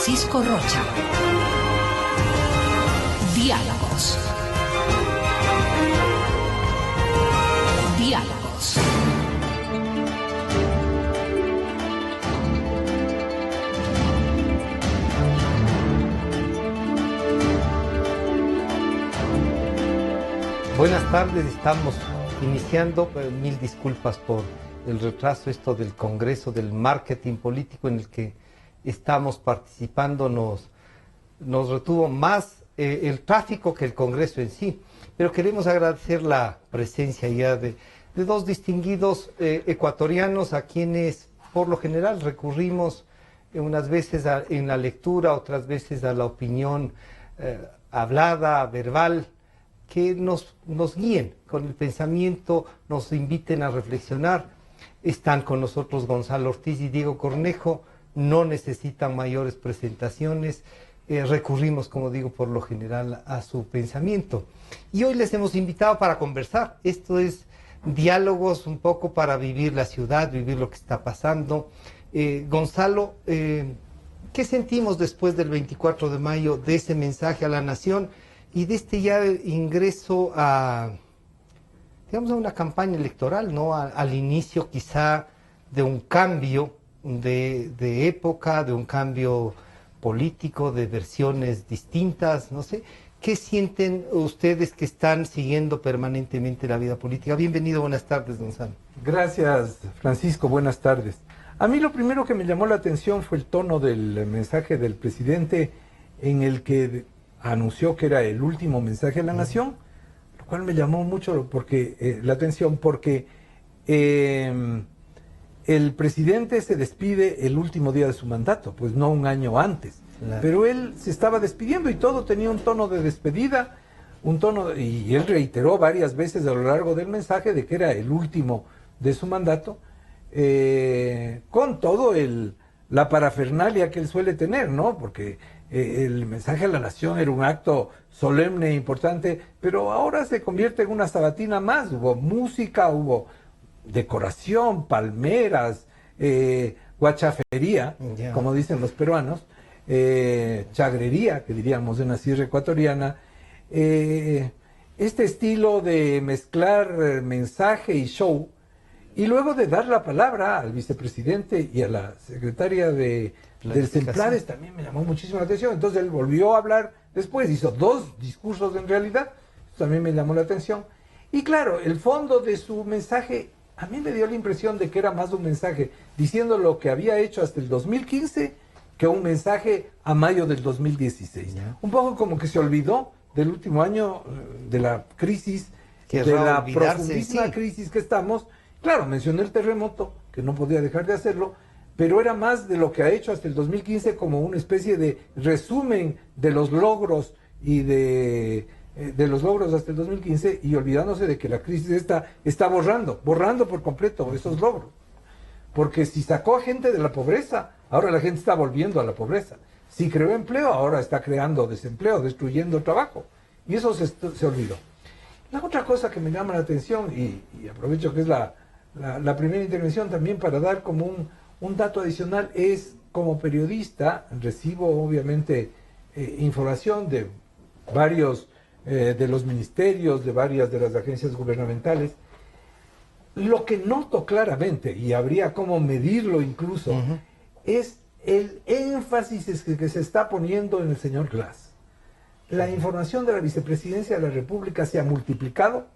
Francisco Rocha. Diálogos. Diálogos. Buenas tardes, estamos iniciando, mil disculpas por el retraso, esto del Congreso del Marketing Político en el que estamos participando nos retuvo más el tráfico que el Congreso en sí, pero queremos agradecer la presencia ya de dos distinguidos ecuatorianos a quienes por lo general recurrimos unas veces en la lectura, otras veces a la opinión hablada, verbal, que nos guíen con el pensamiento, nos inviten a reflexionar. Están con nosotros Gonzalo Ortiz y Diego Cornejo, no necesitan mayores presentaciones, recurrimos, como digo, por lo general a su pensamiento. Y hoy les hemos invitado para conversar. Esto es diálogos un poco para vivir la ciudad, vivir lo que está pasando. Gonzalo, ¿qué sentimos después del 24 de mayo de ese mensaje a la nación y de este ya ingreso a, digamos, a una campaña electoral, ¿no? Al inicio quizá de un cambio de época, de un cambio político, de versiones distintas, no sé. ¿Qué sienten ustedes que están siguiendo permanentemente la vida política? Bienvenido, buenas tardes, Gonzalo. Gracias, Francisco, buenas tardes. A mí lo primero que me llamó la atención fue el tono del mensaje del presidente en el que anunció que era el último mensaje a la nación, lo cual me llamó mucho la atención porque el presidente se despide el último día de su mandato, pues no un año antes, claro. Pero él se estaba despidiendo y todo tenía un tono de despedida, y él reiteró varias veces a lo largo del mensaje de que era el último de su mandato, con todo la parafernalia que él suele tener, ¿no? Porque el mensaje a la nación era un acto solemne e importante, pero ahora se convierte en una sabatina más. Hubo música, hubo decoración, palmeras, guachafería, como dicen los peruanos, chagrería, que diríamos en la sierra ecuatoriana, este estilo de mezclar mensaje y show, y luego de dar la palabra al vicepresidente y a la secretaria del CEMPLADES también me llamó muchísimo la atención. Entonces él volvió a hablar después, hizo dos discursos en realidad, también me llamó la atención. Y claro, el fondo de su mensaje, a mí me dio la impresión de que era más un mensaje diciendo lo que había hecho hasta el 2015 que un mensaje a mayo del 2016. Un poco como que se olvidó del último año, de la crisis, de la profundísima crisis que estamos. Claro, mencioné el terremoto, que no podía dejar de hacerlo, pero era más de lo que ha hecho hasta el 2015 como una especie de resumen de los logros y de los logros hasta el 2015 y olvidándose de que la crisis está borrando por completo esos logros. Porque si sacó a gente de la pobreza, ahora la gente está volviendo a la pobreza. Si creó empleo, ahora está creando desempleo, destruyendo trabajo. Y eso se olvidó. La otra cosa que me llama la atención, y aprovecho que es la primera intervención también para dar como un dato adicional, es como periodista, recibo obviamente información de varios de los ministerios, de varias de las agencias gubernamentales. Lo que noto claramente, y habría como medirlo incluso, es el énfasis que se está poniendo en el señor Glass. La información de la vicepresidencia de la República se ha multiplicado.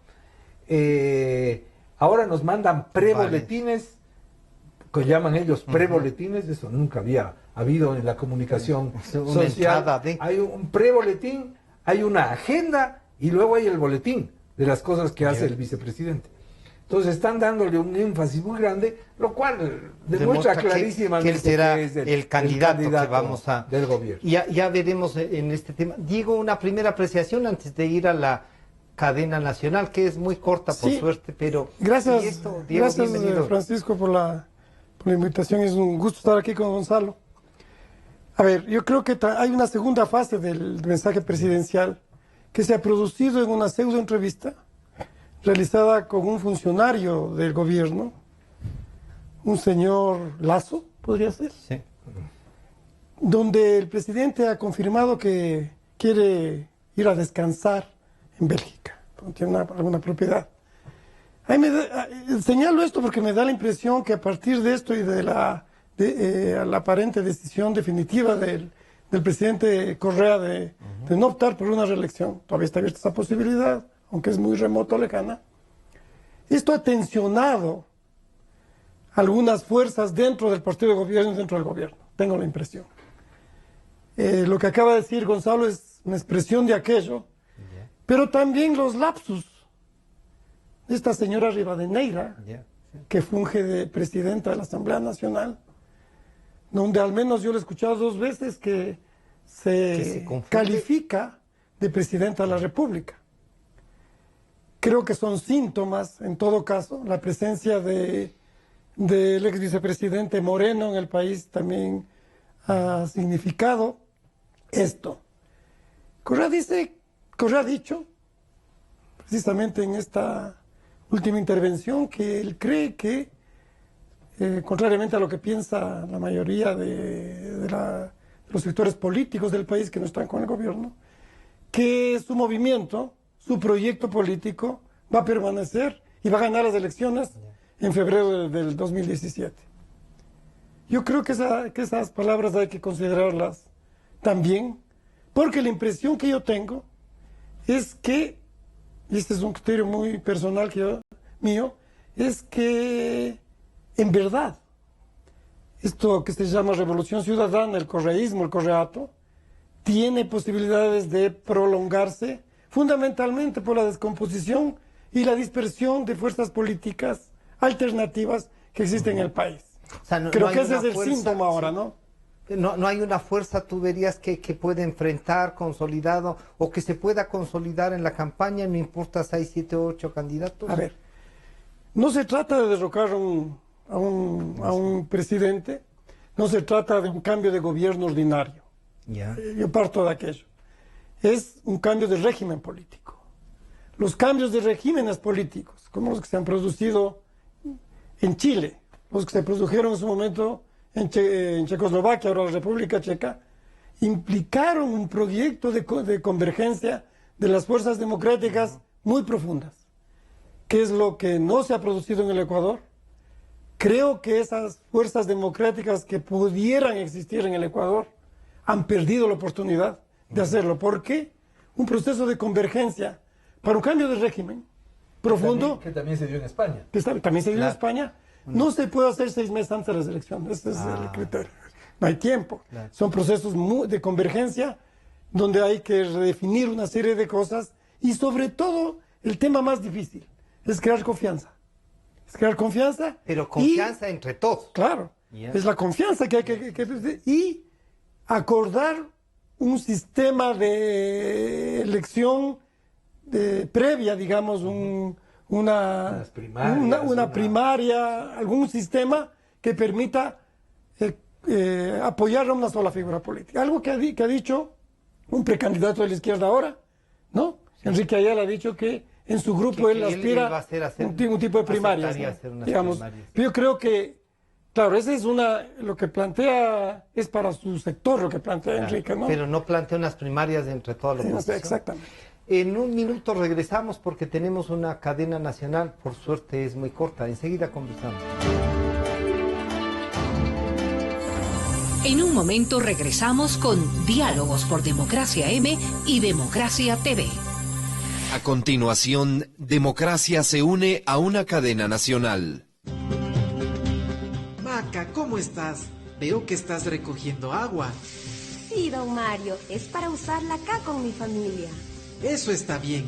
Ahora nos mandan preboletines, que llaman ellos preboletines, eso nunca había habido en la comunicación social. Hay un preboletín, hay una agenda y luego hay el boletín de las cosas que hace el vicepresidente. Entonces están dándole un énfasis muy grande, lo cual demuestra clarísimamente que él será que es el candidato que vamos a del gobierno. Ya veremos en este tema. Diego, una primera apreciación antes de ir a la cadena nacional, que es muy corta por suerte, pero... Gracias, Diego, gracias bienvenido. Francisco por la invitación, es un gusto estar aquí con Gonzalo. A ver, yo creo que hay una segunda fase del mensaje presidencial que se ha producido en una pseudo entrevista realizada con un funcionario del gobierno, un señor Lazo, podría ser. Sí. donde el presidente ha confirmado que quiere ir a descansar en Bélgica, donde tiene alguna propiedad. Señalo esto porque me da la impresión que a partir de esto y de la aparente decisión definitiva del presidente Correa de no optar por una reelección, todavía está abierta esa posibilidad, aunque es muy remoto, lejana. Esto ha tensionado algunas fuerzas dentro del partido de gobierno y dentro del gobierno, tengo la impresión. Lo que acaba de decir Gonzalo es una expresión de aquello, pero también los lapsus de esta señora Rivadeneira, que funge de presidenta de la Asamblea Nacional, donde al menos yo le he escuchado 2 veces que se califica de presidenta de la República. Creo que son síntomas, en todo caso, la presencia del ex vicepresidente Moreno en el país también ha significado esto. Correa ha dicho, precisamente en esta última intervención, que él cree que, contrariamente a lo que piensa la mayoría de los sectores políticos del país que no están con el gobierno, que su movimiento, su proyecto político va a permanecer y va a ganar las elecciones en febrero del 2017. Yo creo que esas palabras hay que considerarlas también, porque la impresión que yo tengo es que, y este es un criterio muy personal mío, es que en verdad esto que se llama revolución ciudadana, el correísmo, el correato, tiene posibilidades de prolongarse fundamentalmente por la descomposición y la dispersión de fuerzas políticas alternativas que existen en el país. O sea, Creo que ese es el síntoma ahora, ¿no? No hay una fuerza, tú verías, que puede enfrentar consolidado o que se pueda consolidar en la campaña, no importa 6, 7, 8 candidatos. A ver, no se trata de derrocar a un presidente, no se trata de un cambio de gobierno ordinario. Yo parto de aquello. Es un cambio de régimen político. Los cambios de regímenes políticos, como los que se han producido en Chile, los que se produjeron en su momento en Checoslovaquia, ahora la República Checa, implicaron un proyecto de convergencia de las fuerzas democráticas muy profundas. ¿Qué es lo que no se ha producido en el Ecuador? Creo que esas fuerzas democráticas que pudieran existir en el Ecuador han perdido la oportunidad de hacerlo. ¿Por qué? Un proceso de convergencia para un cambio de régimen profundo. Que también se dio en España. También se dio en España. No se puede hacer 6 meses antes de las elecciones. Ese es el criterio. No hay tiempo. Son procesos de convergencia donde hay que redefinir una serie de cosas y sobre todo el tema más difícil es crear confianza. Es crear confianza. Pero confianza entre todos. Claro. Es la confianza que hay que y acordar un sistema de elección previa, digamos, una primaria, algún sistema que permita apoyar a una sola figura política. Algo que ha dicho un precandidato de la izquierda ahora, ¿no? Sí. Enrique Ayala ha dicho que en su grupo él aspira a un tipo de primarias, ¿no? Digamos. Primarias. Yo creo que, claro, esa es lo que plantea es para su sector, lo que plantea Enrique, ¿no? Pero no plantea unas primarias entre toda la oposición. Exactamente. En un minuto regresamos porque tenemos una cadena nacional, por suerte es muy corta, enseguida conversamos. En un momento regresamos con Diálogos por Democracia M y Democracia TV. A continuación, Democracia se une a una cadena nacional. Maca, ¿cómo estás? Veo que estás recogiendo agua. Sí, don Mario, es para usarla acá con mi familia. Eso está bien,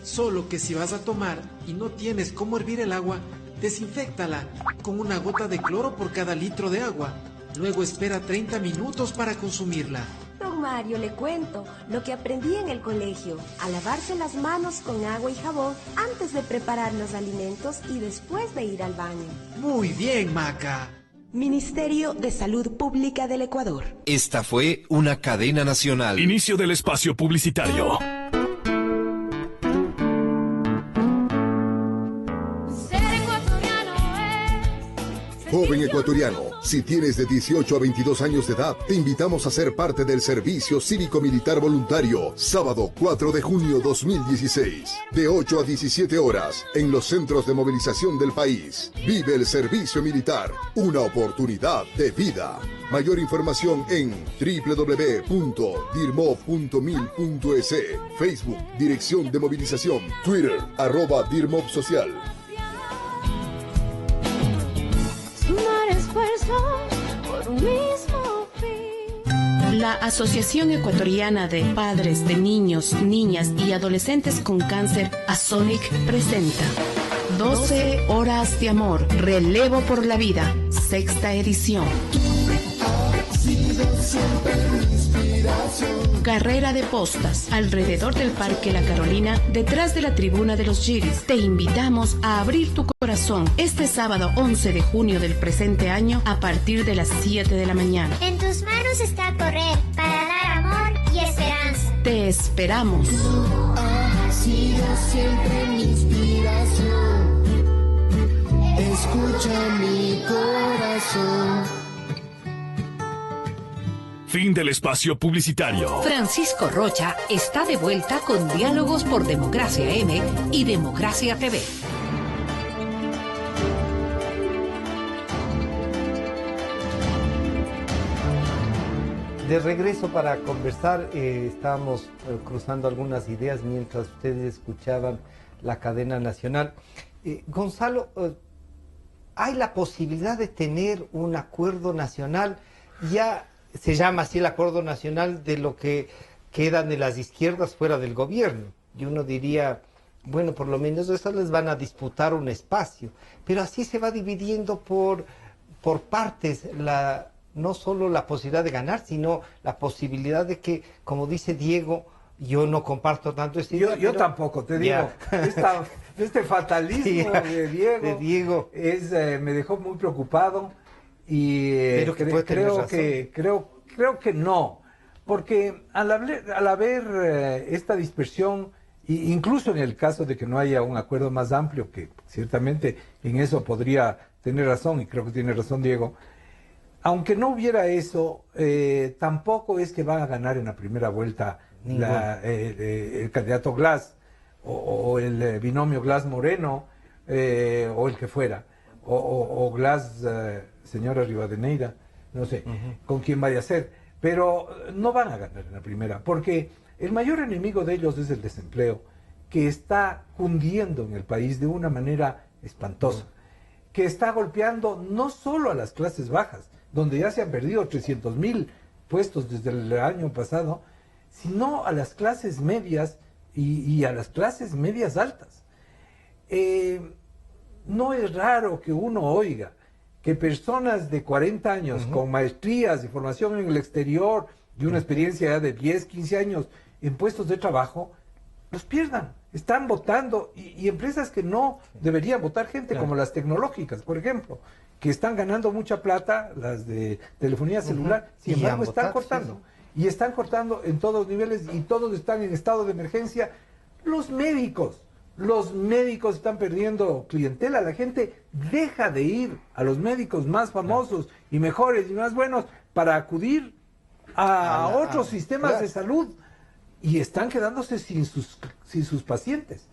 solo que si vas a tomar y no tienes cómo hervir el agua, desinféctala con una gota de cloro por cada litro de agua. Luego espera 30 minutos para consumirla. Don Mario, le cuento lo que aprendí en el colegio: a lavarse las manos con agua y jabón antes de preparar los alimentos y después de ir al baño. Muy bien, Maca. Ministerio de Salud Pública del Ecuador. Esta fue una cadena nacional. Inicio del espacio publicitario. Joven ecuatoriano, si tienes de 18 a 22 años de edad, te invitamos a ser parte del Servicio Cívico-Militar Voluntario, sábado 4 de junio 2016, de 8 a 17 horas, en los centros de movilización del país. Vive el servicio militar, una oportunidad de vida. Mayor información en www.dirmov.mil.es, Facebook, Dirección de Movilización, Twitter, @DirmovSocial. La Asociación Ecuatoriana de Padres de Niños, Niñas y Adolescentes con Cáncer, ASONIC, presenta 12 Horas de Amor, Relevo por la Vida, 6ª edición. Carrera de postas, alrededor del Parque La Carolina, detrás de la tribuna de los Giris. Te invitamos a abrir tu corazón este sábado 11 de junio del presente año a partir de las 7 de la mañana. En tus manos está correr para dar amor y esperanza. Te esperamos. Tú has sido siempre mi inspiración. Escucha mi corazón. Fin del espacio publicitario. Francisco Rocha está de vuelta con Diálogos por Democracia M y Democracia TV. De regreso para conversar, estábamos cruzando algunas ideas mientras ustedes escuchaban la cadena nacional. Gonzalo, ¿hay la posibilidad de tener un acuerdo nacional? Ya se llama así el acuerdo nacional de lo que quedan de las izquierdas fuera del gobierno. Y uno diría, bueno, por lo menos esas les van a disputar un espacio. Pero así se va dividiendo por partes no solo la posibilidad de ganar, sino la posibilidad de que, como dice Diego, yo no comparto tanto este idea. Yo tampoco, te digo. Este fatalismo de Diego me dejó muy preocupado. Y creo que no, porque al haber esta dispersión, incluso en el caso de que no haya un acuerdo más amplio, que ciertamente en eso podría tener razón, y creo que tiene razón Diego, aunque no hubiera eso, tampoco es que van a ganar en la primera vuelta el candidato Glass o el binomio Glass-Moreno o el que fuera, o Glass... señora Rivadeneira, no sé con quién vaya a ser, pero no van a ganar en la primera, porque el mayor enemigo de ellos es el desempleo, que está cundiendo en el país de una manera espantosa, que está golpeando no solo a las clases bajas, donde ya se han perdido 300,000 puestos desde el año pasado, sino a las clases medias y a las clases medias altas. No es raro que uno oiga que personas de 40 años con maestrías y formación en el exterior y una experiencia ya de 10, 15 años en puestos de trabajo, los pierdan. Están votando y empresas que no deberían votar gente, como las tecnológicas, por ejemplo, que están ganando mucha plata, las de telefonía celular, sin embargo están cortando. Y están cortando en todos los niveles y todos están en estado de emergencia. Los médicos están perdiendo clientela, la gente deja de ir a los médicos más famosos y mejores y más buenos para acudir a otros sistemas de salud y están quedándose sin sus pacientes.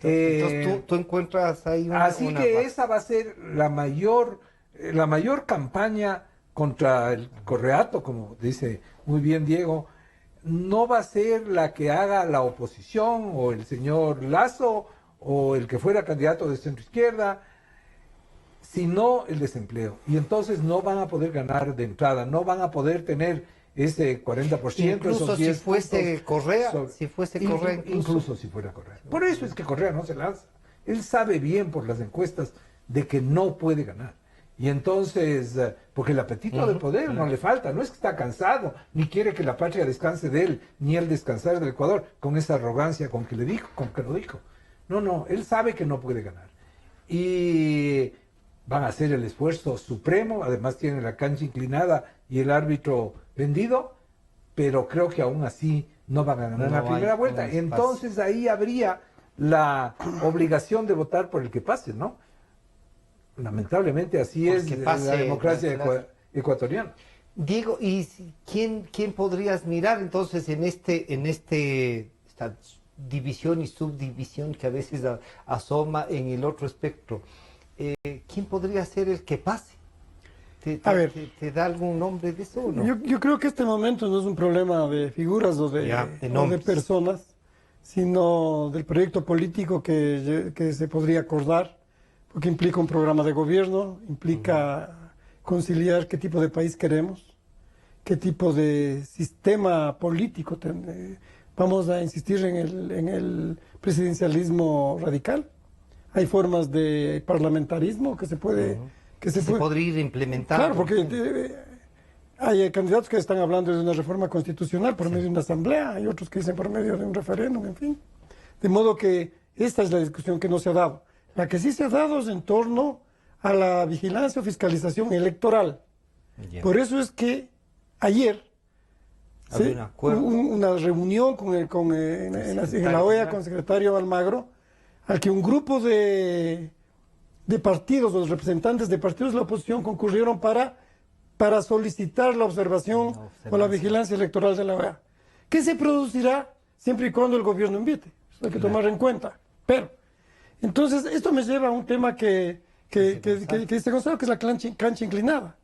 Entonces tú encuentras ahí esa va a ser la mayor campaña contra el correato, como dice muy bien Diego. No va a ser la que haga la oposición o el señor Lazo o el que fuera candidato de centro izquierda, sino el desempleo. Y entonces no van a poder ganar de entrada, no van a poder tener ese 40%. Incluso si fuese Correa, incluso si fuera Correa. Por eso es que Correa no se lanza. Él sabe bien por las encuestas de que no puede ganar. Y entonces, porque el apetito de poder no le falta, no es que está cansado, ni quiere que la patria descanse de él, ni él descansar del Ecuador, con esa arrogancia con que lo dijo. No, él sabe que no puede ganar. Y van a hacer el esfuerzo supremo, además tienen la cancha inclinada y el árbitro vendido, pero creo que aún así no van a ganar en la primera vuelta. Entonces ahí habría la obligación de votar por el que pase, ¿no? Lamentablemente así es la democracia ecuatoriana. Diego, ¿y quién podría admirar entonces en esta división y subdivisión que a veces asoma en el otro espectro? ¿Quién podría ser el que pase? ¿Te da algún nombre de eso o no? Yo creo que este momento no es un problema de figuras o de personas, sino del proyecto político que se podría acordar, porque implica un programa de gobierno, implica conciliar qué tipo de país queremos, qué tipo de sistema político vamos a insistir en el presidencialismo radical. Hay formas de parlamentarismo que se puede... se podría ir implementando. Claro, porque hay candidatos que están hablando de una reforma constitucional por medio de una asamblea, hay otros que dicen por medio de un referéndum, en fin. De modo que esta es la discusión que no se ha dado. La que sí se ha dado es en torno a la vigilancia o fiscalización electoral. Por eso es que ayer una reunión en la OEA con el secretario Almagro, al que un grupo de partidos, los representantes de partidos de la oposición concurrieron para solicitar la observación o la vigilancia electoral de la OEA. ¿Qué se producirá siempre y cuando el gobierno invite? Eso hay que tomar en cuenta. Pero, entonces, esto me lleva a un tema que dice Gonzalo, que es la cancha inclinada.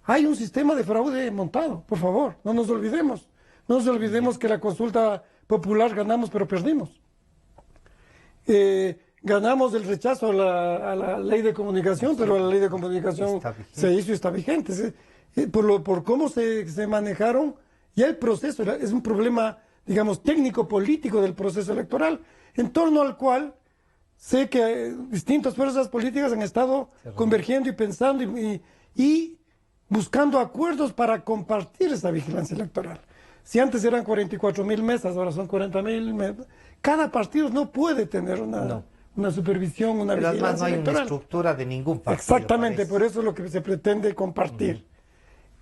Hay un sistema de fraude montado, por favor, no nos olvidemos. No nos olvidemos que la consulta popular ganamos, pero perdimos. Ganamos el rechazo a la ley de comunicación, pero la ley de comunicación se hizo y está vigente. Por cómo se manejaron, ya el proceso es un problema, digamos, técnico-político del proceso electoral, en torno al cual sé que distintas fuerzas políticas han estado convergiendo y pensando y buscando acuerdos para compartir esa vigilancia electoral. Si antes eran 44.000 mesas, ahora son 40.000 mesas. Cada partido no puede tener una supervisión, una vigilancia además no hay electoral. una estructura de ningún partido. Exactamente, por eso es lo que se pretende compartir.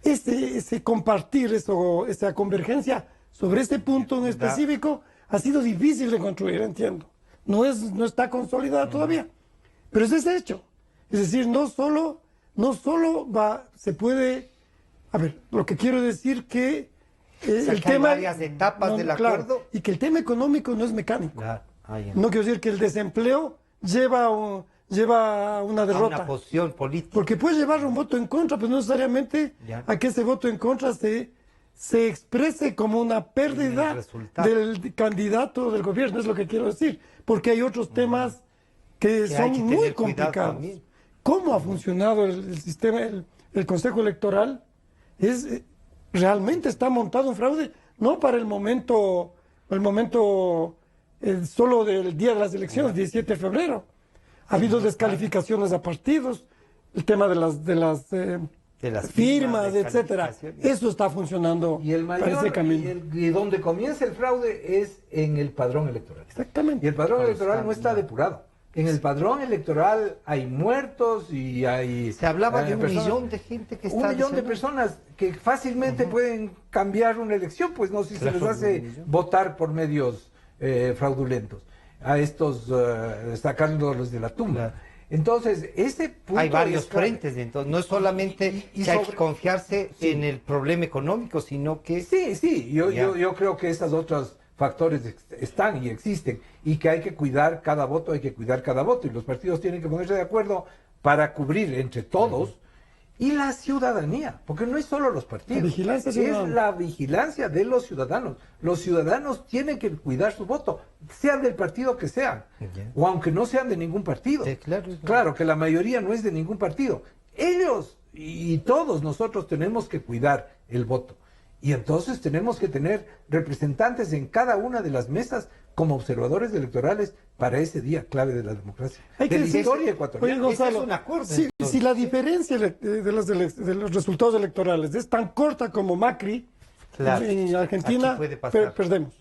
Ese compartir, esa convergencia sobre este punto en específico ha sido difícil de construir, entiendo. No está consolidada todavía, pero ese es hecho. Es decir, no solo se puede... A ver, lo que quiero decir que el tema... Hay varias etapas del acuerdo. Y que el tema económico no es mecánico. No quiero decir que el desempleo lleva a una derrota. A una posición política. Porque puede llevar un voto en contra, pero no necesariamente a que ese voto en contra se exprese como una pérdida del candidato del gobierno, es lo que quiero decir. Porque hay otros temas que son muy complicados. ¿Cómo ha funcionado el sistema, el Consejo Electoral? Realmente está montado un fraude, no para el momento solo del día de las elecciones, 17 de febrero. Ha habido descalificaciones a partidos, el tema de las firmas, etcétera. Eso está funcionando para ese camino. Y donde comienza el fraude es en el padrón electoral. Exactamente. Y el padrón electoral no está depurado. En el padrón electoral hay muertos y hay... Se hablaba de 1 millón de gente que está... 1 millón de personas que fácilmente pueden cambiar una elección, pues no, si se les hace votar por medios fraudulentos. A estos sacándolos de la tumba. Entonces, ese punto... Hay varios frentes, entonces no es solamente que hay que confiarse en el problema económico, sino que... Sí, yo creo que esos otros factores están y existen, y que hay que cuidar cada voto, y los partidos tienen que ponerse de acuerdo para cubrir entre todos y la ciudadanía, porque no es solo los partidos, es la vigilancia de los ciudadanos. Los ciudadanos tienen que cuidar su voto, sean del partido que sean, o aunque no sean de ningún partido. Claro que la mayoría no es de ningún partido. Ellos y todos nosotros tenemos que cuidar el voto. Y entonces tenemos que tener representantes en cada una de las mesas como observadores electorales para ese día clave de la democracia. Hay que de la historia ecuatoriana. Oye, Gonzalo, es un acuerdo, si la diferencia de los resultados electorales es tan corta como Macri en Argentina, perdemos.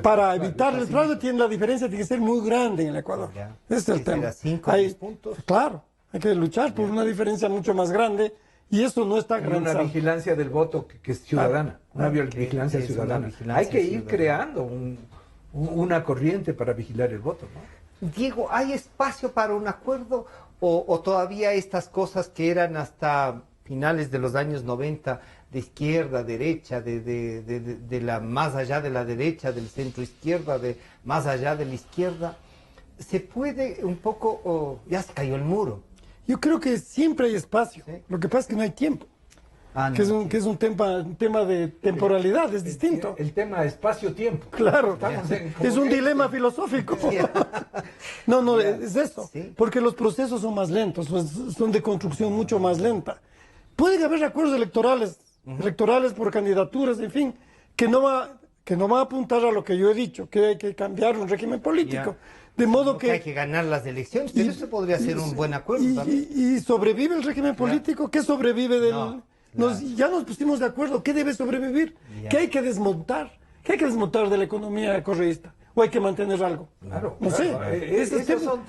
Para evitar el fraude, la diferencia tiene que ser muy grande en el Ecuador. Ese es el tema. 5 o 10 puntos. Claro, hay que luchar por una diferencia mucho más grande. Y eso no está garantizado. Una vigilancia del voto que es ciudadana, vigilancia ciudadana. Hay que ir creando una corriente para vigilar el voto, ¿no? Diego, ¿hay espacio para un acuerdo o todavía estas cosas que eran hasta finales de los años 90, de izquierda, derecha, de la más allá de la derecha, del centro izquierda, de más allá de la izquierda, se puede un poco, ya se cayó el muro. Yo creo que siempre hay espacio, ¿sí? Lo que pasa es que no hay tiempo. Que es un tema de temporalidad, es distinto. El tema espacio-tiempo. Claro, es un dilema filosófico. No, es eso. ¿Sí? Porque los procesos son más lentos, son de construcción mucho más lenta. Pueden haber acuerdos electorales por candidaturas, en fin, que no van a apuntar a lo que yo he dicho, que hay que cambiar un régimen político. De modo que hay que ganar las elecciones, pero eso podría ser un buen acuerdo también. ¿Y sobrevive el régimen político? ¿Qué sobrevive del...? Ya nos pusimos de acuerdo, ¿qué debe sobrevivir? ¿Qué hay que desmontar? ¿Qué hay que desmontar de la economía correísta? ¿O hay que mantener algo? Claro, no sé. Esos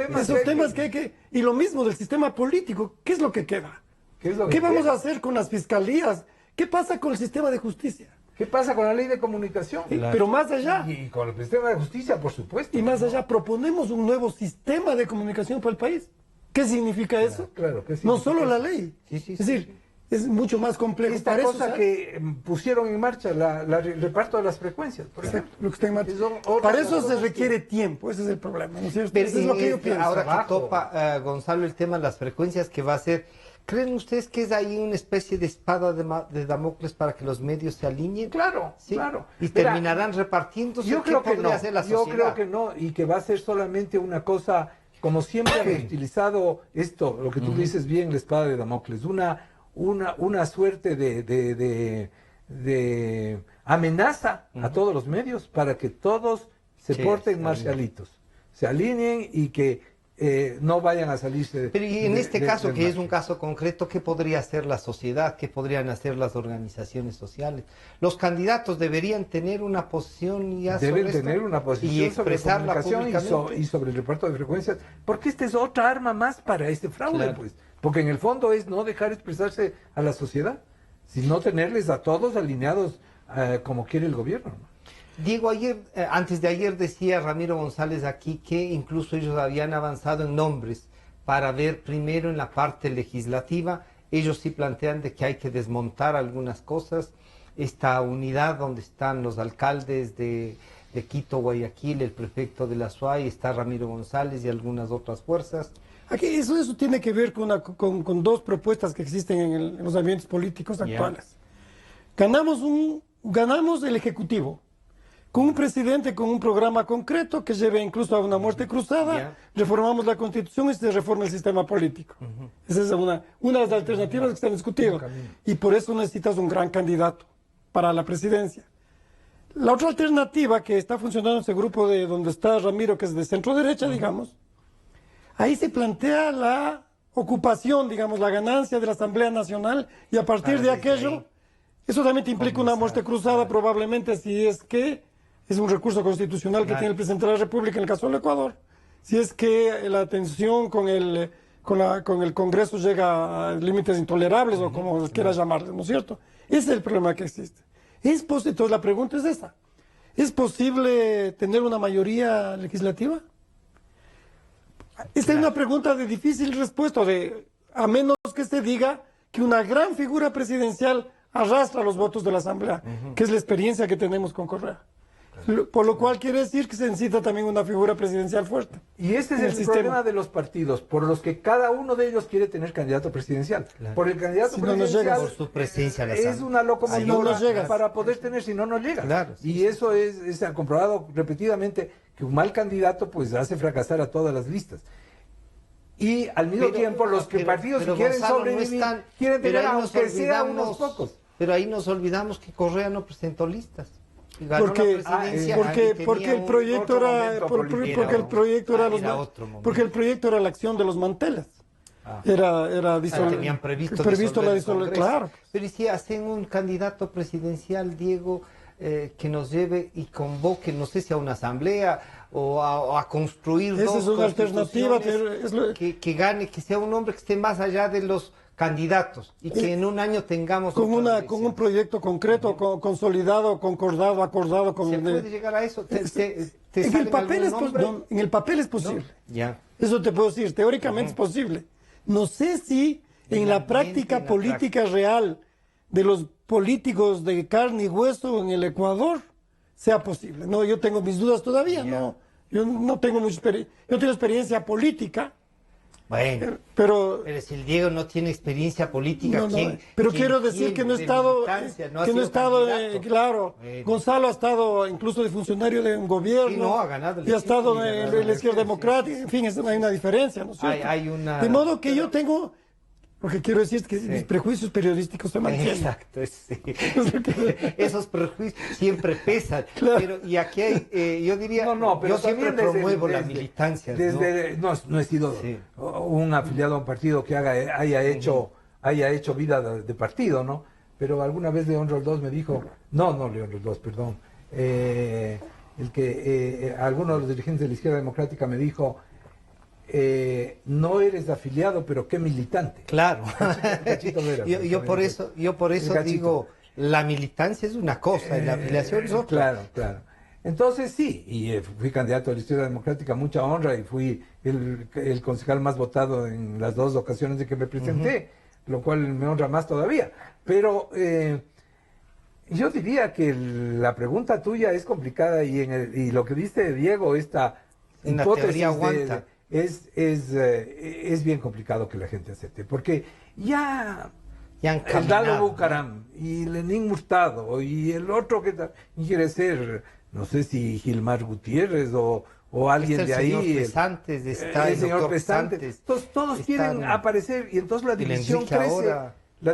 temas que hay que... Y lo mismo del sistema político, ¿qué es lo que queda? ¿Qué vamos a hacer con las fiscalías? ¿Qué pasa con el sistema de justicia? ¿Qué pasa con la ley de comunicación? Pero más allá. Y con el sistema de justicia, por supuesto. Y más allá, proponemos un nuevo sistema de comunicación para el país. ¿Qué significa eso? Claro, ¿qué significa no solo eso? La ley. Es decir, es mucho más complejo. Esta cosa que pusieron en marcha, el reparto de las frecuencias, por ejemplo. Lo que está en marcha. Para eso se requiere tiempo, ese es el problema, ¿no es cierto? Pero eso es lo que yo pienso. Ahora que topa, Gonzalo, el tema de las frecuencias que va a ser, ¿creen ustedes que es ahí una especie de espada de Damocles para que los medios se alineen? Claro, ¿sí? claro. Y terminarán repartiéndose. Yo creo que no, hacer la yo sociedad? creo que no, y que va a ser solamente una cosa, como siempre han utilizado esto, lo que tú dices bien, la espada de Damocles, una suerte de amenaza a todos los medios para que todos se porten marcialitos, se alineen y que no vayan a salirse. Pero y en este caso, que es un caso concreto, ¿qué podría hacer la sociedad? ¿Qué podrían hacer las organizaciones sociales? Los candidatos deberían tener una posición ya deben tener una posición y expresarla públicamente y sobre el reparto de frecuencias, porque esta es otra arma más para este fraude, claro. Pues, porque en el fondo es no dejar expresarse a la sociedad, sino tenerles a todos alineados como quiere el gobierno, ¿no? Diego, antes de ayer decía Ramiro González aquí que incluso ellos habían avanzado en nombres para ver primero en la parte legislativa. Ellos sí plantean de que hay que desmontar algunas cosas. Esta unidad donde están los alcaldes de Quito, Guayaquil, el prefecto de la SUAY, está Ramiro González y algunas otras fuerzas. Aquí eso tiene que ver con dos propuestas que existen en los ambientes políticos actuales. Ganamos el Ejecutivo, con un presidente con un programa concreto que lleve incluso a una muerte cruzada, reformamos la Constitución y se reforma el sistema político. Esa es una de las alternativas que están discutiendo. Y por eso necesitas un gran candidato para la presidencia. La otra alternativa que está funcionando en ese grupo de donde está Ramiro, que es de centro derecha, digamos, ahí se plantea la ocupación, digamos, la ganancia de la Asamblea Nacional y a partir de aquello, eso también implica una muerte cruzada probablemente si es que es un recurso constitucional que tiene el presidente de la República en el caso del Ecuador. Si es que la tensión con el Congreso llega a límites intolerables o como quiera llamarle, ¿no es cierto? Ese es el problema que existe. Entonces la pregunta es esa. ¿Es posible tener una mayoría legislativa? Esta es una pregunta de difícil respuesta, a menos que se diga que una gran figura presidencial arrastra los votos de la Asamblea, que es la experiencia que tenemos con Correa. Por lo cual quiere decir que se necesita también una figura presidencial fuerte. Y este es el problema de los partidos, por los que cada uno de ellos quiere tener candidato presidencial. Claro. Por el candidato presidencial por su presencia a la es una locomotora para poder tener, si no llega. Claro, y eso se ha comprobado repetidamente que un mal candidato pues hace fracasar a todas las listas. Y al mismo tiempo los partidos que quieren sobrevivir quieren tener aunque sea unos pocos. Pero ahí nos olvidamos que Correa no presentó listas. Porque el proyecto era la acción de los manteles. Era tenían previsto la disolución, claro. Pero si hacen un candidato presidencial, Diego, que nos lleve y convoque, no sé si a una asamblea o a construir esa es una alternativa que gane, que sea un hombre que esté más allá de los candidatos y que en un año tengamos con un proyecto concreto, consolidado, concordado, acordado con ¿Se puede llegar a eso? En el papel es posible. Ya. Eso te puedo decir, teóricamente es posible. No sé si en la práctica política real de los políticos de carne y hueso en el Ecuador sea posible. No, yo tengo mis dudas todavía, no. Yo no tengo mucha experiencia, yo tengo experiencia política. Bueno, pero si el Diego no tiene experiencia política, pero quiero decir que no he estado, claro, Gonzalo ha estado incluso de funcionario de un gobierno, ha ganado y ha estado en la izquierda democrática, en fin, hay una diferencia, ¿no es cierto? De modo que yo tengo, lo que quiero decir es que mis prejuicios periodísticos se mantienen. Exacto, sí. Esos prejuicios siempre pesan. Claro. Pero, y aquí hay, yo diría, pero yo siempre promuevo la militancia. No he sido un afiliado a un partido que haya hecho vida de partido, ¿no? Pero alguna vez León Roldós me dijo, León Roldós, perdón, alguno de los dirigentes de la izquierda democrática me dijo, no eres afiliado, pero qué militante. Claro. Cachito Vera, yo por eso digo, la militancia es una cosa y la afiliación es otra. Claro. Entonces sí, y fui candidato a la izquierda democrática, mucha honra, y fui el concejal más votado en las 2 ocasiones de que me presenté, lo cual me honra más todavía. Pero yo diría que la pregunta tuya es complicada, y lo que dice Diego, esta hipótesis aguanta. Es bien complicado que la gente acepte, porque ya han el Dalo Bucaram y Lenín Hurtado y el otro que quiere ser, no sé si Gilmar Gutiérrez o alguien de ahí, el señor Pesante, entonces todos quieren aparecer, y entonces la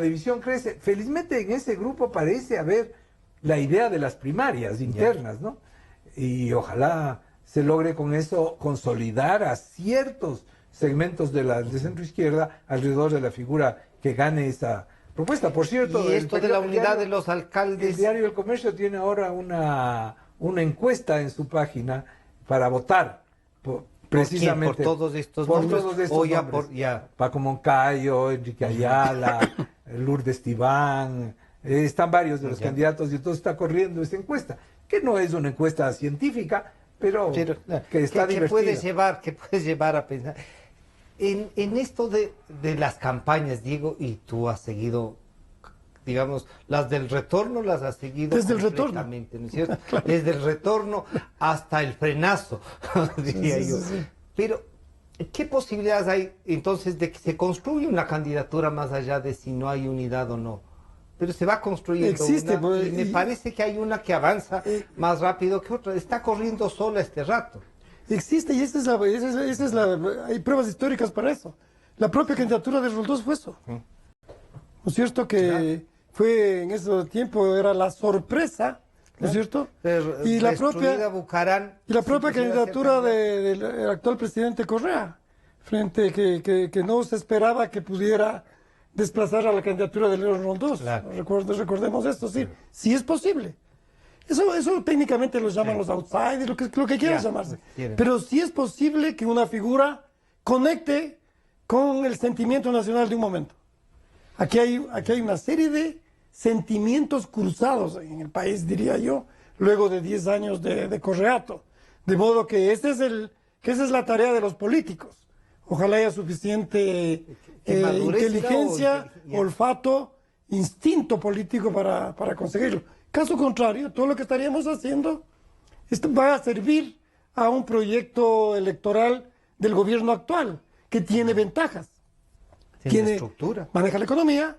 división crece. Felizmente en ese grupo parece haber la idea de las primarias internas, ¿no? Y ojalá se logre con eso consolidar a ciertos segmentos de centro izquierda alrededor de la figura que gane esa propuesta. Por cierto, y esto de la unidad de los alcaldes. El diario El Comercio tiene ahora una encuesta en su página para votar precisamente por todos estos nombres. Paco Moncayo, Enrique Ayala, Lourdes Tibán, están varios de los candidatos, y entonces está corriendo esa encuesta, que no es una encuesta científica, pero que está divertida. Que puedes llevar a pensar. En esto de las campañas, Diego, y tú has seguido, digamos, las del retorno las has seguido desde completamente, ¿no es cierto? Claro. Desde el retorno hasta el frenazo, diría yo. Sí. Pero, ¿qué posibilidades hay entonces de que se construya una candidatura más allá de si no hay unidad o no? Pero se va construyendo. Existe, y me parece que hay una que avanza más rápido que otra. Está corriendo sola este rato. Existe, y hay pruebas históricas para eso. La propia candidatura de Roldós fue eso. ¿No es cierto? Que fue en ese tiempo, era la sorpresa, ¿no es cierto? Y la propia candidatura del actual presidente Correa, frente que no se esperaba que pudiera desplazar a la candidatura de León Roldós. Claro. Recordemos esto, sí es posible. Eso técnicamente lo llaman los outsiders, lo que quieran llamarse. Pero sí es posible que una figura conecte con el sentimiento nacional de un momento. Aquí hay una serie de sentimientos cruzados en el país, diría yo, luego de 10 años de correato. De modo que esa es la tarea de los políticos. Ojalá haya suficiente inteligencia, olfato, instinto político para conseguirlo. Caso contrario, todo lo que estaríamos haciendo va a servir a un proyecto electoral del gobierno actual, que tiene ventajas. Tiene estructura. Maneja la economía,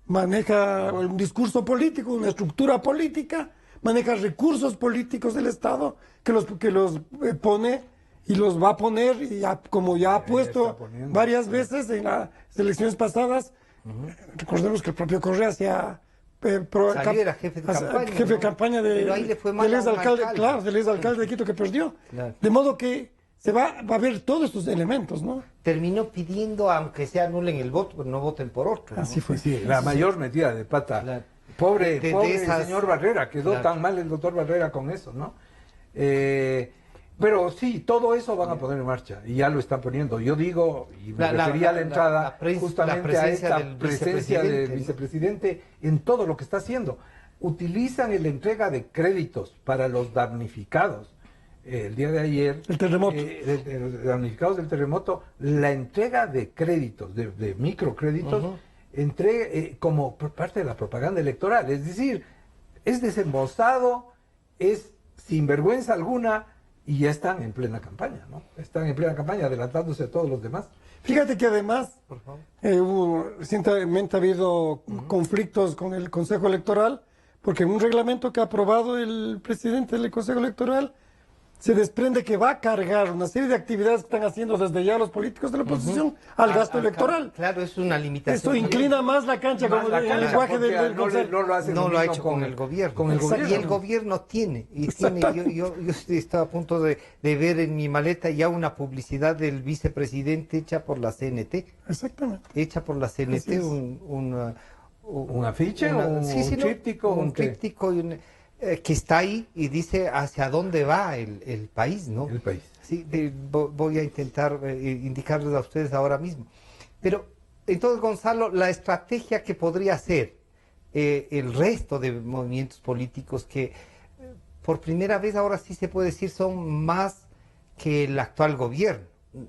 maneja un discurso político, una estructura política, maneja recursos políticos del Estado que los pone y los va a poner, y como ya ha puesto varias veces en las elecciones pasadas. Recordemos que el propio Correa era jefe de campaña, del exalcalde de Quito, que perdió. Claro. De modo que se va a ver todos estos elementos, ¿no? Terminó pidiendo, aunque se anulen el voto, pero no voten por otro, ¿no? Así fue. Sí, la mayor metida de pata. Claro. Pobre señor Barrera, quedó tan mal el doctor Barrera con eso, ¿no? Pero sí, todo eso van a poner en marcha, y ya lo están poniendo. Yo digo, y me refería a la entrada, justamente a esta presencia del vicepresidente en todo lo que está haciendo. Utilizan la entrega de créditos para los damnificados. el día de ayer, el terremoto, de damnificados del terremoto, la entrega de créditos, de microcréditos, como por parte de la propaganda electoral. Es decir, es desembolsado, es sin vergüenza alguna, y ya están en plena campaña, ¿no? Están en plena campaña, adelantándose a todos los demás. Fíjate que además, recientemente ha habido conflictos con el Consejo Electoral, porque en un reglamento que ha aprobado el presidente del Consejo Electoral, se desprende que va a cargar una serie de actividades que están haciendo desde ya los políticos de la oposición al gasto electoral. Claro, es una limitación. Esto inclina más la cancha, como el lenguaje del Consejo. No lo ha hecho con el gobierno. Y el gobierno tiene. Yo estaba a punto de ver en mi maleta ya una publicidad del vicepresidente hecha por la CNT. Exactamente. Hecha por la CNT, un afiche, un tríptico. Un tríptico que está ahí y dice hacia dónde va el país, ¿no? El país. Sí, voy a intentar indicarles a ustedes ahora mismo. Pero, entonces, Gonzalo, la estrategia que podría hacer el resto de movimientos políticos que, por primera vez, ahora sí se puede decir, son más que el actual gobierno.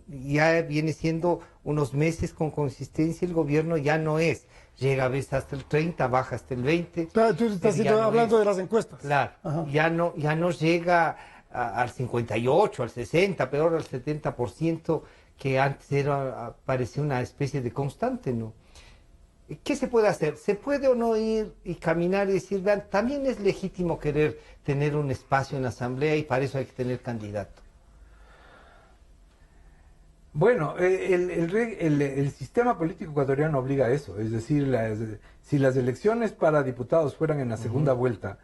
Ya viene siendo unos meses con consistencia, el gobierno ya no es. Llega a veces hasta el 30, baja hasta el 20. Claro, tú estás hablando de las encuestas. Claro, ya no llega al 58, al 60, peor al 70%, que antes parecía una especie de constante, ¿no? ¿Qué se puede hacer? ¿Se puede o no ir y caminar y decir, vean, también es legítimo querer tener un espacio en la asamblea y para eso hay que tener candidato? Bueno, el sistema político ecuatoriano obliga a eso, es decir, si las elecciones para diputados fueran en la segunda vuelta,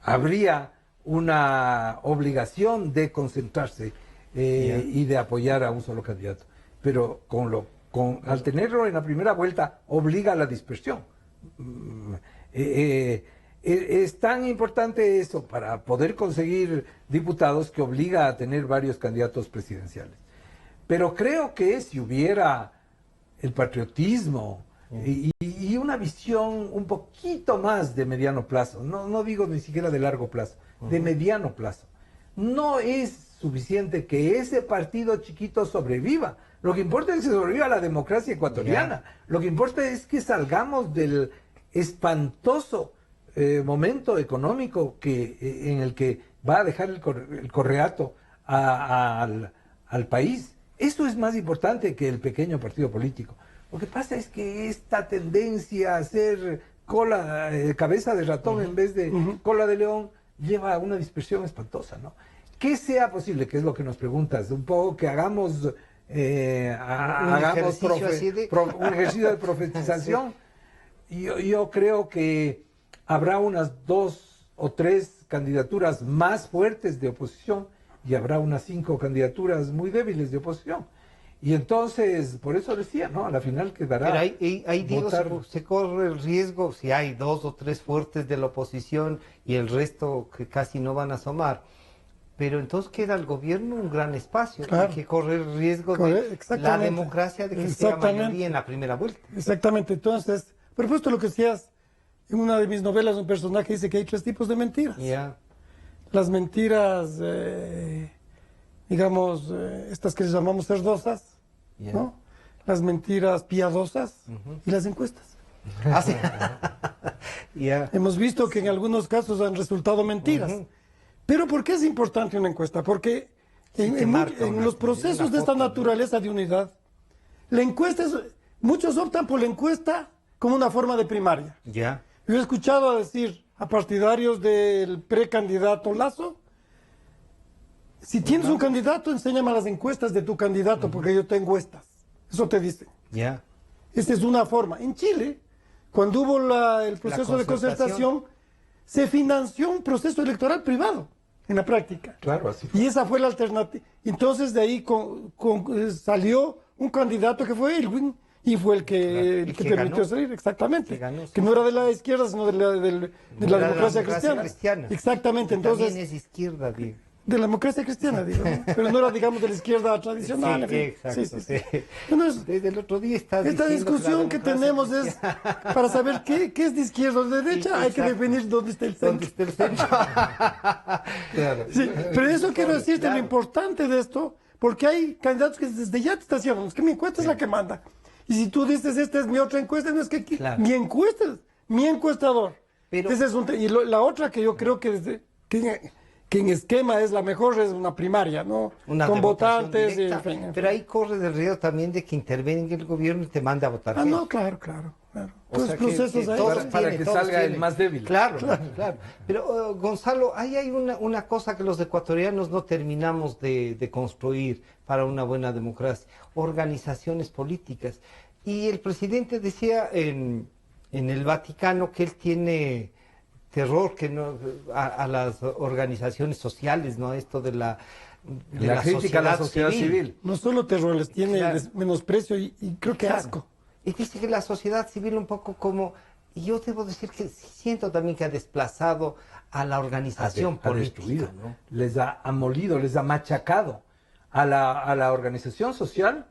habría una obligación de concentrarse y de apoyar a un solo candidato, pero al tenerlo en la primera vuelta obliga a la dispersión. Es tan importante eso para poder conseguir diputados que obliga a tener varios candidatos presidenciales. Pero creo que si hubiera el patriotismo y una visión un poquito más de mediano plazo, no digo ni siquiera de largo plazo, de mediano plazo, no es suficiente que ese partido chiquito sobreviva. Lo que importa es que sobreviva la democracia ecuatoriana. Lo que importa es que salgamos del espantoso momento económico en el que va a dejar el correato al país. Eso es más importante que el pequeño partido político. Lo que pasa es que esta tendencia a hacer cabeza de ratón en vez de cola de león lleva a una dispersión espantosa, ¿no? Que sea posible, que es lo que nos preguntas, un poco que hagamos un ejercicio de profetización. Sí. Yo creo que habrá unas 2 o 3 candidaturas más fuertes de oposición y habrá unas 5 candidaturas muy débiles de oposición. Y entonces, por eso decía, ¿no? A la final quedará... Pero ahí digo, se corre el riesgo, si hay 2 o 3 fuertes de la oposición y el resto que casi no van a asomar. Pero entonces queda el gobierno un gran espacio. Claro. Hay que correr el riesgo de la democracia de que sea mayoría en la primera vuelta. Exactamente. Entonces, por supuesto lo que decías, en una de mis novelas un personaje dice que hay 3 tipos de mentiras. Las mentiras, digamos, estas que les llamamos cerdosas, ¿no? Las mentiras piadosas y las encuestas. Hemos visto que en algunos casos han resultado mentiras. Pero ¿por qué es importante una encuesta? Porque en los procesos de esta naturaleza de unidad, la encuesta muchos optan por la encuesta como una forma de primaria. Yo he escuchado decir a partidarios del precandidato Lasso, si tienes un candidato, enséñame las encuestas de tu candidato, porque yo tengo estas. Eso te dicen. Esta es una forma. En Chile, cuando hubo el proceso de concertación, se financió un proceso electoral privado, en la práctica. Claro, así fue. Y esa fue la alternativa. Entonces de ahí salió un candidato que fue Elwin, y fue el que permitió salir, exactamente. Que no era de la izquierda, sino de la democracia cristiana. Exactamente. Que entonces también es izquierda, de la democracia cristiana, digo, ¿no? Pero no era, digamos, de la izquierda tradicional. Sí, exacto, sí. Bueno, Desde el otro día está esta discusión que tenemos es para saber qué es de izquierda o de derecha, Sí, hay que definir dónde está el centro. ¿Dónde está el centro? Claro. Sí, pero eso quiero decirte, claro, lo importante de esto, porque hay candidatos que desde ya te estacionan, es que mi encuesta es la que manda. Y si tú dices, esta es mi otra encuesta, no es que claro, mi encuesta es mi encuestador. Pero, ese es la otra que yo creo que en esquema es la mejor, es una primaria, ¿no? Con votantes. Pero ahí corre el riesgo también de que intervenga el gobierno y te mande a votar. No, claro. Entonces, procesos ahí. Para que salga el más débil. Claro. Pero, Gonzalo, ahí hay una cosa que los ecuatorianos no terminamos de construir para una buena democracia: organizaciones políticas. Y el presidente decía en el Vaticano que él tiene terror a las organizaciones sociales, ¿no? Esto de la crítica a la sociedad civil. No solo terror, les tiene menosprecio y creo que asco. Y dice que la sociedad civil un poco como, y yo debo decir que siento también que ha desplazado a la organización política, destruido, ¿no? Les ha molido, les ha machacado a la organización social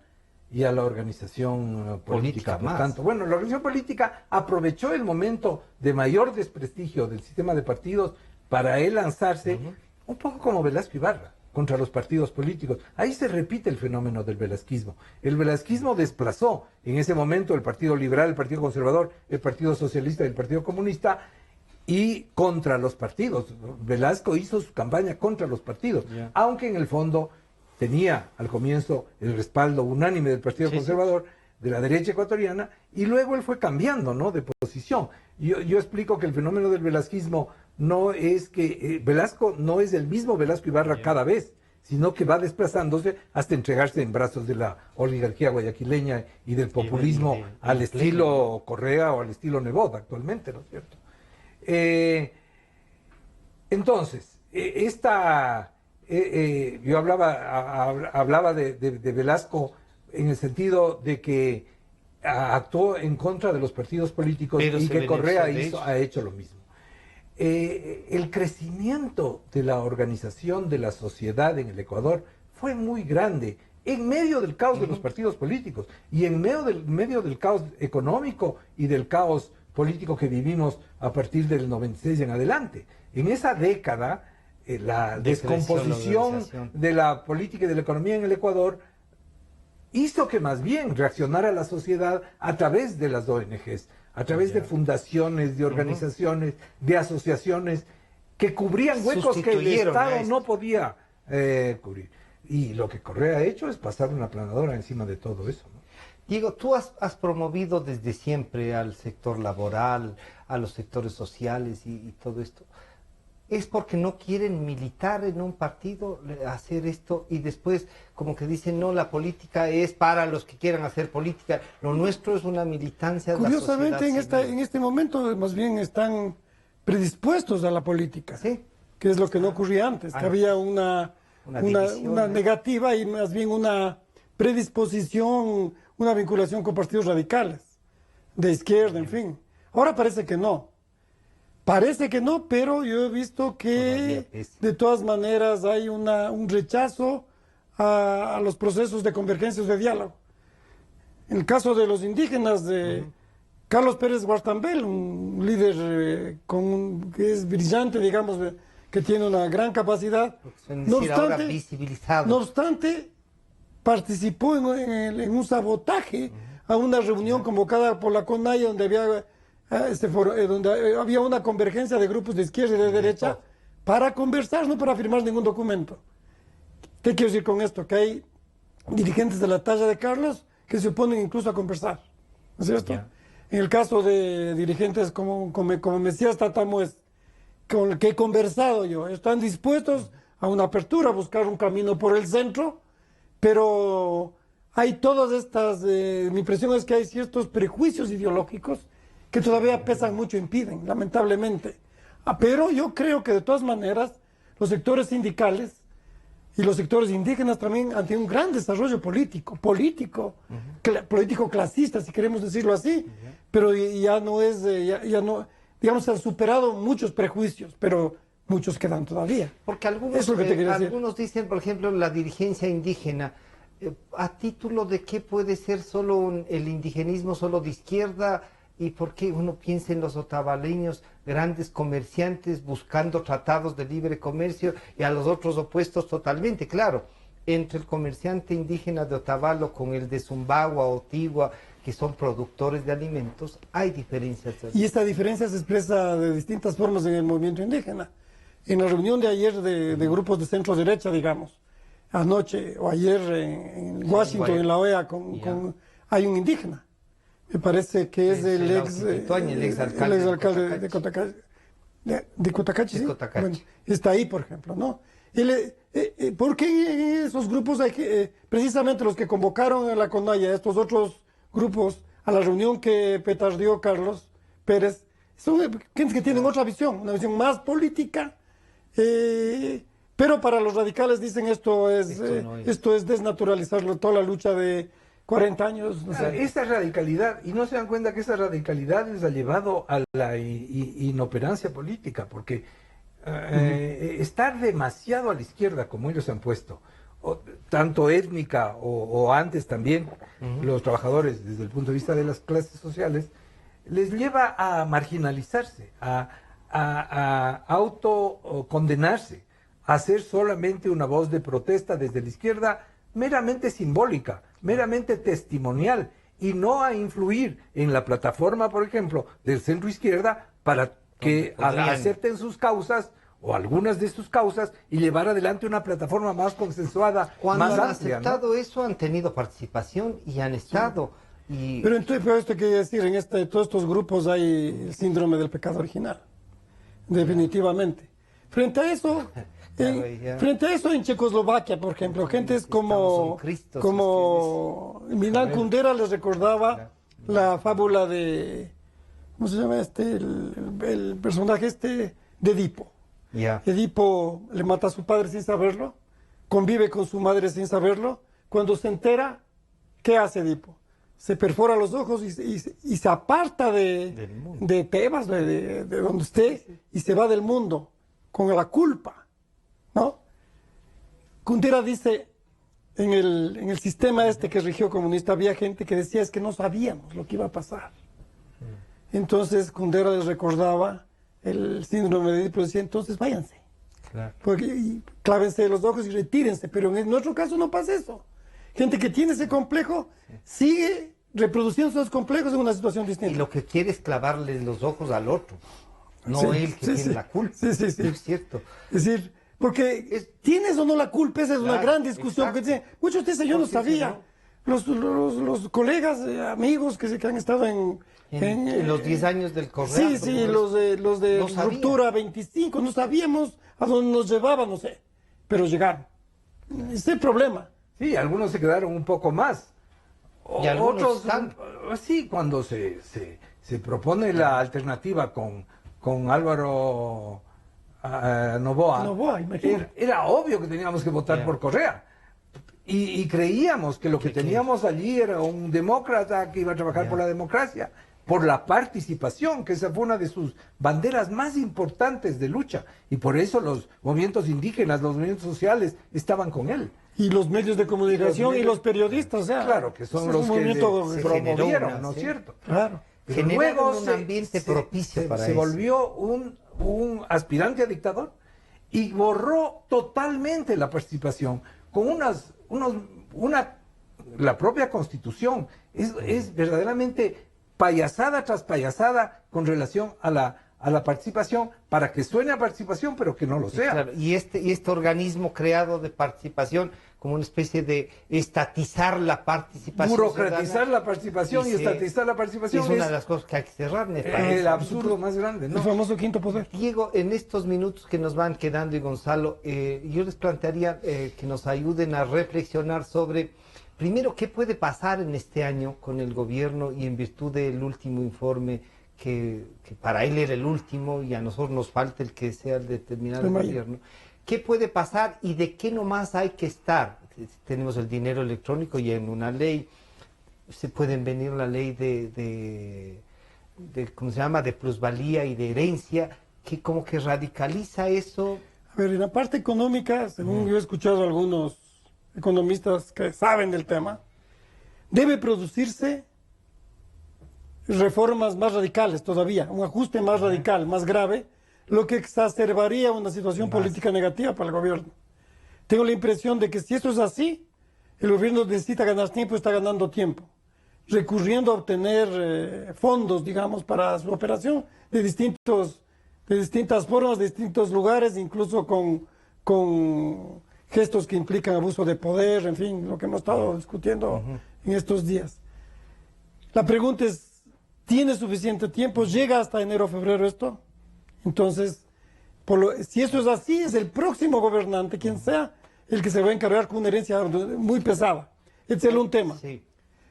y a la organización política. Por tanto, bueno, la organización política aprovechó el momento de mayor desprestigio del sistema de partidos para él lanzarse, un poco como Velasco Ibarra, contra los partidos políticos. Ahí se repite el fenómeno del velasquismo. El velasquismo desplazó en ese momento el Partido Liberal, el Partido Conservador, el Partido Socialista y el Partido Comunista, y contra los partidos. Velasco hizo su campaña contra los partidos, aunque en el fondo tenía al comienzo el respaldo unánime del Partido Conservador, de la derecha ecuatoriana, y luego él fue cambiando, ¿no?, de posición. Yo explico que el fenómeno del velasquismo no es que Velasco no es el mismo Velasco Ibarra cada vez, sino que va desplazándose hasta entregarse en brazos de la oligarquía guayaquileña y del populismo al estilo Correa o al estilo Nebot actualmente, ¿no es cierto? Entonces, yo hablaba de Velasco en el sentido de que actuó en contra de los partidos políticos, pero y que Correa ha hecho lo mismo. El crecimiento de la organización de la sociedad en el Ecuador fue muy grande, en medio del caos de los partidos políticos y en medio del caos económico y del caos político que vivimos a partir del 96 en adelante. En esa década, la descomposición de la política y de la economía en el Ecuador hizo que más bien reaccionara la sociedad a través de las ONGs, a través de fundaciones, de organizaciones, de asociaciones que cubrían huecos que el Estado no podía cubrir. Y lo que Correa ha hecho es pasar una aplanadora encima de todo eso, ¿no? Diego, tú has promovido desde siempre al sector laboral, a los sectores sociales y todo esto. ¿Es porque no quieren militar en un partido, hacer esto, y después como que dicen, no, la política es para los que quieran hacer política, lo nuestro es una militancia de la sociedad curiosamente en este momento más bien están predispuestos a la política, que es lo que no ocurría antes, que había una negativa y más bien una predisposición, una vinculación con partidos radicales, de izquierda, en fin. Ahora parece que no. Parece que no, pero yo he visto que de todas maneras hay un rechazo a los procesos de convergencia de diálogo. En el caso de los indígenas, Carlos Pérez Guartambel, un líder que es brillante, digamos, que tiene una gran capacidad, no obstante, participó en un sabotaje a una reunión convocada por la CONAIE donde había una convergencia de grupos de izquierda y de derecha para conversar, no para firmar ningún documento. ¿Qué quiero decir con esto? Que hay dirigentes de la talla de Carlos que se oponen incluso a conversar, ¿no es cierto? En el caso de dirigentes como Mesías Tatamuez, con el que he conversado yo, están dispuestos a una apertura, a buscar un camino por el centro, pero hay todas estas, mi impresión es que hay ciertos prejuicios ideológicos que todavía pesan mucho, impiden, lamentablemente. Pero yo creo que de todas maneras los sectores sindicales y los sectores indígenas también han tenido un gran desarrollo político clasista, si queremos decirlo así, pero ya no es, ya no, digamos, han superado muchos prejuicios, pero muchos quedan todavía. Porque algunos, Es lo que te quería decir. algunos dicen, por ejemplo, la dirigencia indígena, ¿a título de qué puede ser solo el indigenismo solo de izquierda? ¿Y por qué uno piensa en los otavaleños, grandes comerciantes buscando tratados de libre comercio, y a los otros opuestos totalmente? Claro, entre el comerciante indígena de Otavalo con el de Zumbagua o Tigua, que son productores de alimentos, hay diferencias. Y esta diferencia se expresa de distintas formas en el movimiento indígena. En la reunión de ayer de grupos de centro derecha, digamos, anoche o ayer en Washington, en la OEA, hay un indígena. Me parece que es el exalcalde de Cotacachi. De Cotacachi, sí. Bueno, está ahí, por ejemplo, ¿no? ¿Por qué esos grupos, precisamente los que convocaron a la CONAIE, estos otros grupos, a la reunión que petardeó Carlos Pérez, son gente que tienen otra visión, una visión más política, pero para los radicales dicen esto es desnaturalizar toda la lucha de 40 años. No sé. Esa radicalidad, y no se dan cuenta que esa radicalidad les ha llevado a la inoperancia política, porque estar demasiado a la izquierda, como ellos se han puesto, tanto étnica o antes también, los trabajadores desde el punto de vista de las clases sociales, les lleva a marginalizarse, a autocondenarse, a ser solamente una voz de protesta desde la izquierda meramente simbólica, meramente testimonial, y no a influir en la plataforma, por ejemplo, del centro izquierda para que acepten sus causas o algunas de sus causas y llevar adelante una plataforma más consensuada, Cuando más han amplia, aceptado ¿no? eso, han tenido participación y han estado. Y... Pero entonces, esto quiere decir, en todos estos grupos hay el síndrome del pecado original, definitivamente. Frente a eso, en Checoslovaquia, por ejemplo, gentes como Milan Kundera les recordaba la fábula de, ¿cómo se llama el personaje de Edipo? Edipo le mata a su padre sin saberlo, convive con su madre sin saberlo. Cuando se entera, ¿qué hace Edipo? Se perfora los ojos y se aparta de Tebas, de donde esté, y se va del mundo con la culpa, ¿no? Kundera dice, en el sistema que rigió comunista, había gente que decía, es que no sabíamos lo que iba a pasar. Entonces Kundera les recordaba el síndrome de Edipo, decía, entonces váyanse, clávense los ojos y retírense. Pero en nuestro caso no pasa eso. Gente que tiene ese complejo sigue reproduciendo esos complejos en una situación distinta. Y lo que quiere es clavarle los ojos al otro, no él que tiene la culpa. Sí. Es cierto. Es decir, porque ¿tienes o no la culpa? Esa es una gran discusión. Que muchos dicen, yo no sabía. Los colegas, amigos que han estado en los 10 años del correo. Sí, los de no Ruptura 25, no sabíamos a dónde nos llevaba, no sé, pero llegaron. Ese es el problema. Sí, algunos se quedaron un poco más. Y otros, sí, cuando se propone la alternativa con Álvaro Noboa, era obvio que teníamos que votar por Correa. Y creíamos que lo que teníamos allí era un demócrata que iba a trabajar por la democracia, por la participación, que esa fue una de sus banderas más importantes de lucha. Y por eso los movimientos indígenas, los movimientos sociales estaban con él. Y los medios de comunicación y los periodistas, o sea, claro, que son los que se promovieron, ¿no es cierto? Claro. Pero luego un ambiente propicio para se volvió un aspirante a dictador y borró totalmente la participación con la propia Constitución. Es verdaderamente payasada tras payasada con relación a la participación, para que suene a participación, pero que no lo sea. Claro, y este organismo creado de participación, como una especie de estatizar la participación. Burocratizar la participación y estatizar la participación. Es una de las cosas que hay que cerrar, me parece. El absurdo más grande, ¿no? El famoso quinto poder. Diego, en estos minutos que nos van quedando, y Gonzalo, yo les plantearía que nos ayuden a reflexionar sobre, primero, qué puede pasar en este año con el gobierno y en virtud del último informe, que para él era el último y a nosotros nos falta el que sea el determinado gobierno. ¿Qué puede pasar y de qué nomás hay que estar? Tenemos el dinero electrónico y en una ley, se pueden venir la ley de ¿cómo se llama?, de plusvalía y de herencia. que como que radicaliza eso. A ver, en la parte económica, según yo he escuchado a algunos economistas que saben del tema, debe producirse reformas más radicales todavía, un ajuste más radical, más grave, lo que exacerbaría una situación política negativa para el gobierno. Tengo la impresión de que si eso es así, el gobierno necesita ganar tiempo, está ganando tiempo, recurriendo a obtener fondos, digamos, para su operación de distintas formas, de distintos lugares, incluso con gestos que implican abuso de poder, en fin, lo que hemos estado discutiendo en estos días. La pregunta es, ¿tiene suficiente tiempo? ¿Llega hasta enero o febrero esto? Entonces, si eso es así, es el próximo gobernante, quien sea, el que se va a encargar con una herencia muy pesada. Este es un tema. Sí.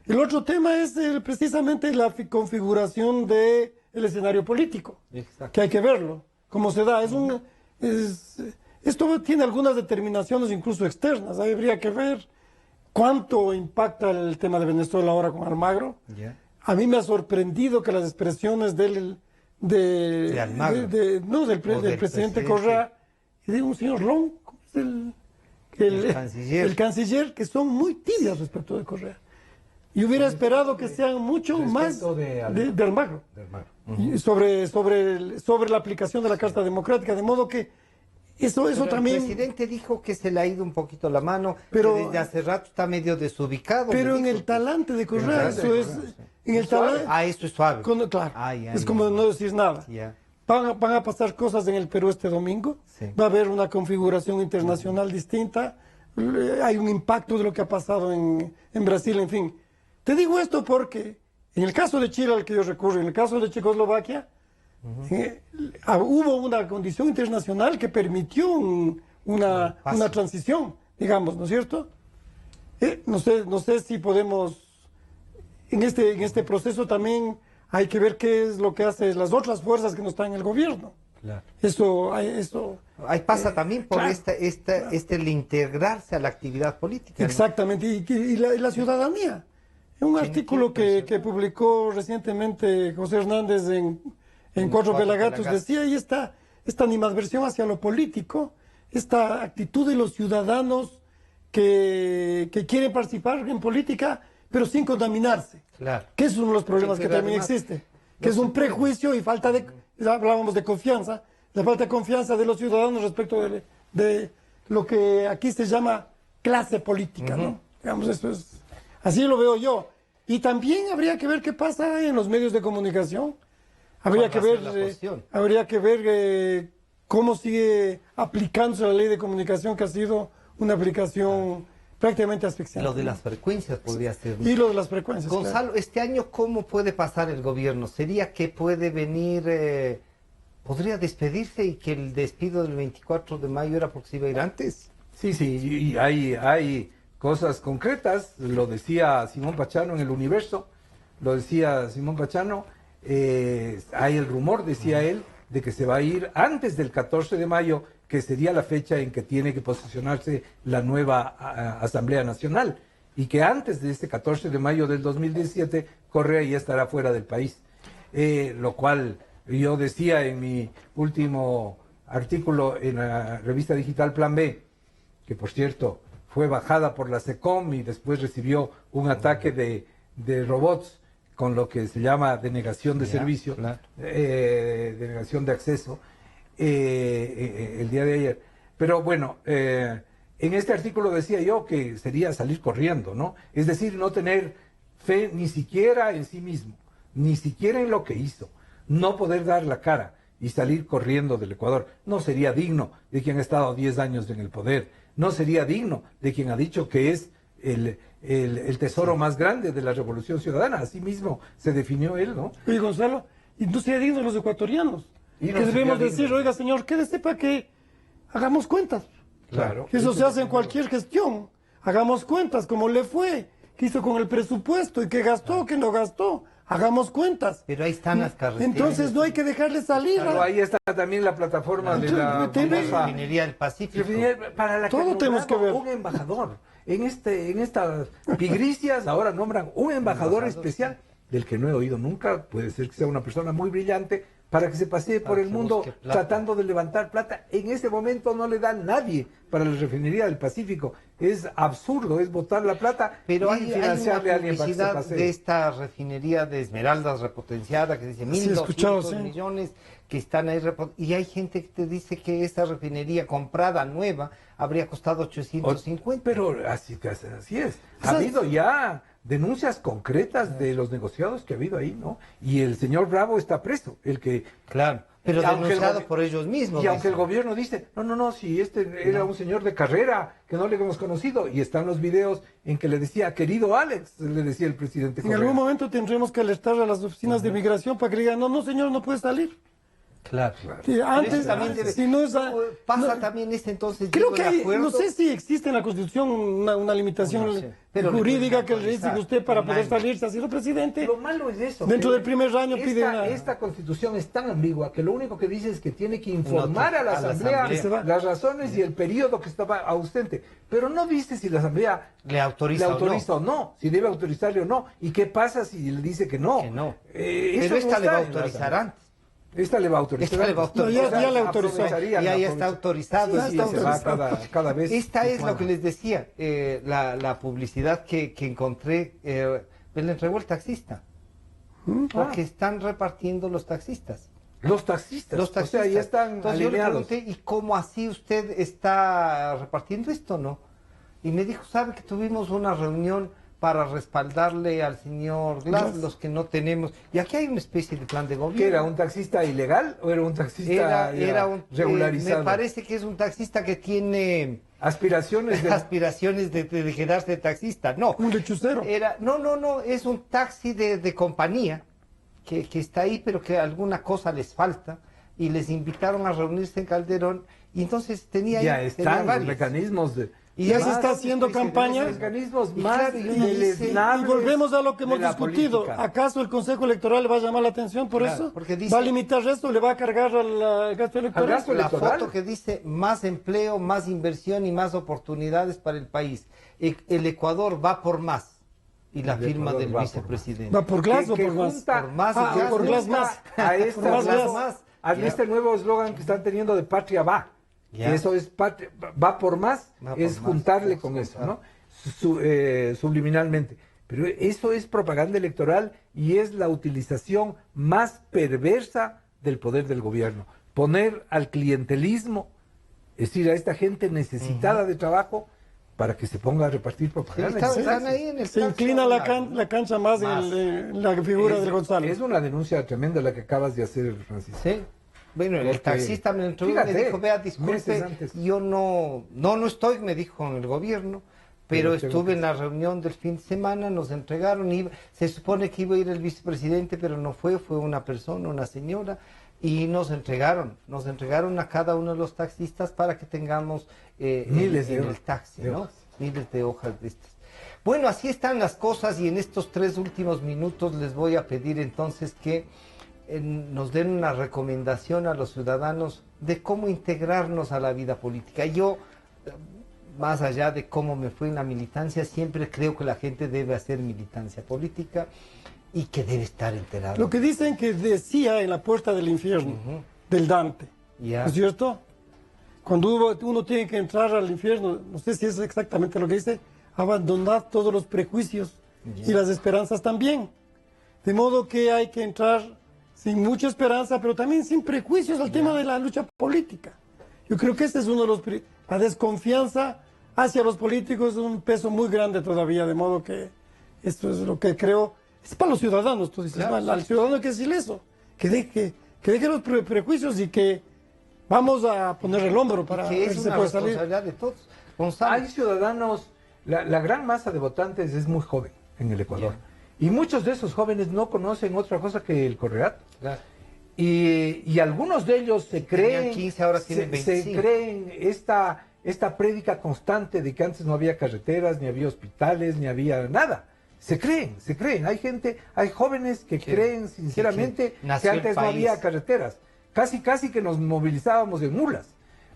El otro tema es precisamente la configuración del escenario político, exacto, que hay que verlo, cómo se da. Esto tiene algunas determinaciones incluso externas. Ahí habría que ver cuánto impacta el tema de Venezuela ahora con Almagro. Yeah. A mí me ha sorprendido que las expresiones del presidente Correa y de un señor Long, el canciller, que son muy tibias respecto de Correa. Y hubiera esperado que sean mucho más de Almagro. Sobre la aplicación de la Carta Democrática, de modo que eso también... El presidente dijo que se le ha ido un poquito la mano, pero que desde hace rato está medio desubicado. Pero en el talante de Correa, eso es... eso es suave. Claro, es como no decir nada. Yeah. Van a pasar cosas en el Perú este domingo, sí. Va a haber una configuración internacional distinta, hay un impacto de lo que ha pasado en Brasil, en fin. Te digo esto porque en el caso de Chile al que yo recurro, en el caso de Checoslovaquia, hubo una condición internacional que permitió una transición, digamos, ¿no es cierto? No sé si podemos, en este proceso también hay que ver qué es lo que hacen las otras fuerzas que no están en el gobierno. Claro. Ahí pasa también por el integrarse a la actividad política. Exactamente, ¿no? y la ciudadanía. Un artículo que publicó recientemente José Hernández en Cuatro Pelagatos decía, ahí está esta animadversión hacia lo político, esta actitud de los ciudadanos que quieren participar en política, pero sin contaminarse. Claro. Que es uno de los problemas que también existe, que es un prejuicio y falta de, hablábamos de confianza, la falta de confianza de los ciudadanos respecto de lo que aquí se llama clase política, ¿no? Digamos, eso es... Así lo veo yo. Y también habría que ver qué pasa en los medios de comunicación. Habría que ver cómo sigue aplicándose la ley de comunicación, que ha sido una aplicación prácticamente asfixiante. Lo de las frecuencias podría ser. Y lo de las frecuencias. Gonzalo, claro. Este año, ¿cómo puede pasar el gobierno? ¿Sería que puede venir, podría despedirse y que el despido del 24 de mayo era porque se iba a ir antes? Sí, y hay cosas concretas, lo decía Simón Pachano en El Universo, hay el rumor, decía él, de que se va a ir antes del 14 de mayo, que sería la fecha en que tiene que posicionarse la nueva Asamblea Nacional, y que antes de este 14 de mayo del 2017, Correa ya estará fuera del país. Lo cual yo decía en mi último artículo en la revista digital Plan B, que por cierto fue bajada por la SECOM y después recibió un ataque de robots con lo que se llama denegación de servicio, claro. Denegación de acceso, el día de ayer. Pero bueno, en este artículo decía yo que sería salir corriendo, ¿no? Es decir, no tener fe ni siquiera en sí mismo, ni siquiera en lo que hizo, no poder dar la cara y salir corriendo del Ecuador. No sería digno de quien ha estado 10 años en el poder, no sería digno de quien ha dicho que es el tesoro más grande de la Revolución Ciudadana. Así mismo se definió él, ¿no? Oye, Gonzalo, y no sería digno de los ecuatorianos. Que debemos decir, oiga, señor, quédese para que hagamos cuentas. Claro. Que eso se hace en cualquier gestión. Hagamos cuentas, cómo le fue, qué hizo con el presupuesto y qué gastó, qué no gastó. Hagamos cuentas. Pero ahí están las carreteras. Entonces no hay que dejarle salir. Pero ahí está también la plataforma de la Refinería del Pacífico. Para la que todo tenemos que ver. Un embajador. En estas pigricias ahora nombran un embajador especial, del que no he oído nunca. Puede ser que sea una persona muy brillante, para que se pasee por el mundo tratando de levantar plata. En ese momento no le da nadie para la refinería del Pacífico. Es absurdo, es botar la plata, pero y financiarle a alguien para que se publicidad pasee. de esta refinería de Esmeraldas repotenciada que dice 1.200 millones que están ahí, y hay gente que te dice que esta refinería comprada nueva habría costado 850. Pero así es. Ha habido ya denuncias concretas de los negociados que ha habido ahí, ¿no? Y el señor Bravo está preso, el que... Claro, pero denunciado por ellos mismos. Y aunque el gobierno dice, no, si este era un señor de carrera, que no le hemos conocido, y están los videos en que le decía, querido Alex, le decía el presidente Correa. En algún momento tendremos que alertar a las oficinas de migración para que le digan, no, señor, no puede salir. Claro. Sí, antes, si no es, también entonces. Creo que no sé si existe en la Constitución una limitación jurídica que le dice que usted para poder salirse ha sido presidente. Lo malo es eso. Dentro del primer año pide esta Constitución es tan ambigua que lo único que dice es que tiene que informar a la Asamblea las razones y el periodo que estaba ausente. Pero no dice si la Asamblea le autoriza o no, si debe autorizarle o no. ¿Y qué pasa si le dice que no? Que no. Pero esta le va a autorizar antes. Esta le va a autorizar. Ya le autorizó. Ya está autorizado. Cada vez. Esta es lo que les decía, la publicidad que encontré, me la entregó el taxista. Porque están repartiendo los taxistas. Los taxistas. O sea, ya están Entonces alineados. Yo le pregunté, ¿y cómo así usted está repartiendo esto, no? Y me dijo, ¿sabe que tuvimos una reunión para respaldarle al señor Glass, los que no tenemos? Y aquí hay una especie de plan de gobierno. ¿Que era un taxista ilegal o era un taxista era un, regularizado? Me parece que es un taxista que tiene aspiraciones de quedarse taxista. No. Un lechucero. No, es un taxi de compañía que está ahí, pero que alguna cosa les falta, y les invitaron a reunirse en Calderón, y entonces tenía ya están los mecanismos de... Y ya se está haciendo campaña. Mecanismos Y volvemos a lo que hemos discutido. política. ¿Acaso el Consejo Electoral le va a llamar la atención por eso? Dice, ¿va a limitar esto? ¿Le va a cargar al gasto electoral? La foto que dice más empleo, más inversión y más oportunidades para el país. El Ecuador va por más. Y la firma del vicepresidente. ¿Va por Glass o por más? Por más. Por Glass más. A este nuevo eslogan que están teniendo de Patria Va. Que eso es va por más, es juntarle con eso, ¿no? Subliminalmente. Pero eso es propaganda electoral y es la utilización más perversa del poder del gobierno. Poner al clientelismo, es decir, a esta gente necesitada de trabajo, para que se ponga a repartir propaganda. Se inclina la cancha más en la figura del Gonzalo. Es una denuncia tremenda la que acabas de hacer, Francisco. Sí. Bueno, el taxista me entró y me dijo, vea, disculpe, yo no estoy, me dijo, en el gobierno, pero estuve en la reunión del fin de semana, nos entregaron, se supone que iba a ir el vicepresidente, pero no fue una persona, una señora, y nos entregaron a cada uno de los taxistas para que tengamos miles de el taxi, ¿no? Miles de hojas de estas. Bueno, así están las cosas, y en estos 3 últimos minutos les voy a pedir entonces que nos den una recomendación a los ciudadanos de cómo integrarnos a la vida política. Yo, más allá de cómo me fue en la militancia, siempre creo que la gente debe hacer militancia política y que debe estar enterado. Lo que dicen que decía en La Puerta del Infierno, del Dante, ¿no es cierto? Cuando uno tiene que entrar al infierno, no sé si es exactamente lo que dice, abandonar todos los prejuicios y las esperanzas también. De modo que hay que entrar sin mucha esperanza, pero también sin prejuicios al tema de la lucha política. Yo creo que este es uno de los... La desconfianza hacia los políticos es un peso muy grande todavía, de modo que esto es lo que creo... Es para los ciudadanos, tú dices, al ciudadano hay que decirle eso, que deje los prejuicios y que vamos a poner el hombro para que ver si se puede salir. De todos. Hay ciudadanos, la gran masa de votantes es muy joven en el Ecuador. Y muchos de esos jóvenes no conocen otra cosa que el correato. Claro. Y algunos de ellos se creen, 15, ahora tienen 25. Se creen esta prédica constante de que antes no había carreteras, ni había hospitales, ni había nada. Se creen. Hay jóvenes que creen sinceramente que antes no había carreteras. Casi que nos movilizábamos en mulas,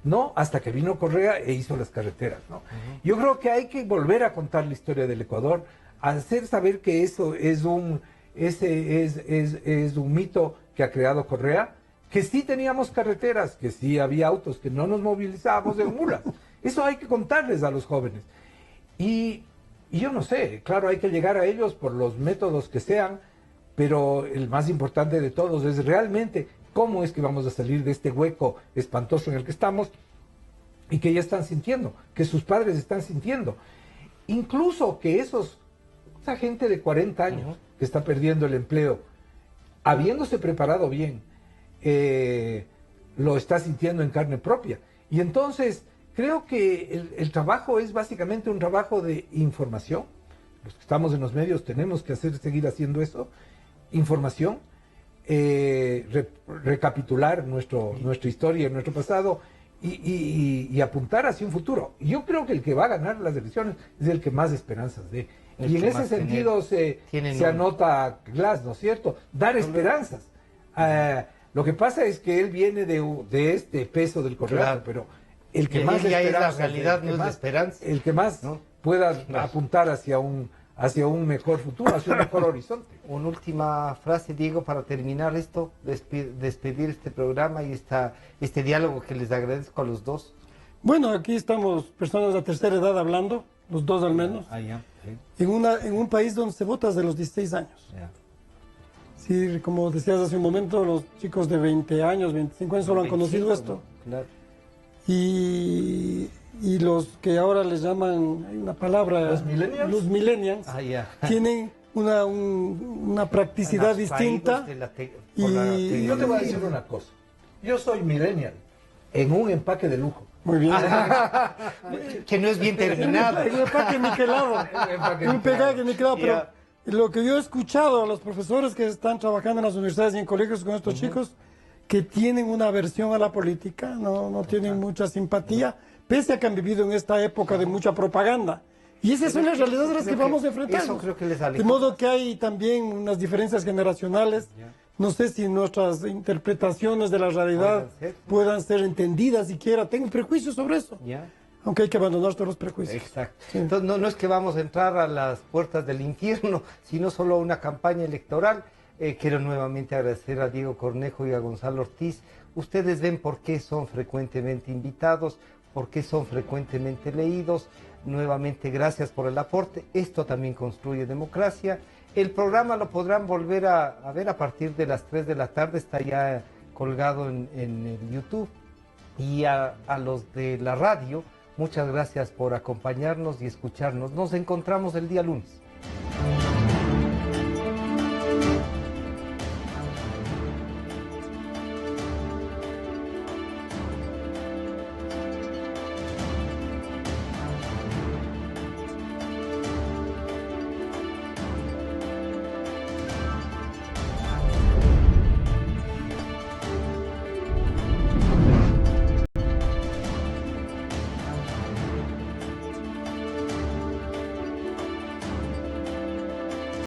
¿no? Hasta que vino Correa e hizo las carreteras, ¿no? Yo creo que hay que volver a contar la historia del Ecuador, hacer saber que eso es un mito que ha creado Correa, que sí teníamos carreteras, que sí había autos, que no nos movilizábamos en mulas. Eso hay que contarles a los jóvenes. Y yo no sé, claro, hay que llegar a ellos por los métodos que sean, pero el más importante de todos es realmente cómo es que vamos a salir de este hueco espantoso en el que estamos y que ya están sintiendo, que sus padres están sintiendo. Incluso que esa gente de 40 años que está perdiendo el empleo, habiéndose preparado bien, lo está sintiendo en carne propia. Y entonces creo que el trabajo es básicamente un trabajo de información. Los que estamos en los medios tenemos que seguir haciendo eso. Información, recapitular nuestra historia, nuestro pasado y apuntar hacia un futuro. Yo creo que el que va a ganar las elecciones es el que más esperanzas dé. Y en ese sentido se anota Glass, ¿no es cierto? Dar esperanzas. Lo que pasa es que él viene de este peso del correlato, pero el que más es la esperanza, realidad, no es la esperanza. El que más pueda apuntar hacia un mejor futuro, hacia un mejor horizonte. Una última frase, Diego, para terminar esto, despedir este programa y este diálogo que les agradezco a los dos. Bueno, aquí estamos personas de tercera edad hablando, los dos al menos, en un país donde se vota desde los 16 años. Sí, como decías hace un momento, los chicos de 20 años, 25 años solo han conocido esto. Claro. Y los que ahora les llaman, hay una palabra, los millennials, tienen una practicidad distinta. Y yo te voy a decir una cosa, yo soy millennial en un empaque de lujo. Muy bien. Que no es bien terminado. En un empaque niquelado. Un pegaje niquelado, pero lo que yo he escuchado a los profesores que están trabajando en las universidades y en colegios con estos chicos, que tienen una aversión a la política, no tienen mucha simpatía, pese a que han vivido en esta época de mucha propaganda. Y esas son las realidades a las que vamos a enfrentar. Eso creo que les aleja. De modo que hay también unas diferencias generacionales. No sé si nuestras interpretaciones de la realidad puedan ser entendidas siquiera. Tengo prejuicios sobre eso. Aunque hay que abandonar todos los prejuicios. Exacto. Sí. Entonces no es que vamos a entrar a las puertas del infierno, sino solo a una campaña electoral. Quiero nuevamente agradecer a Diego Cornejo y a Gonzalo Ortiz. Ustedes ven por qué son frecuentemente invitados, por qué son frecuentemente leídos. Nuevamente, gracias por el aporte. Esto también construye democracia. El programa lo podrán volver a ver a partir de las 3 de la tarde. Está ya colgado en el YouTube. Y a los de la radio, muchas gracias por acompañarnos y escucharnos. Nos encontramos el día lunes.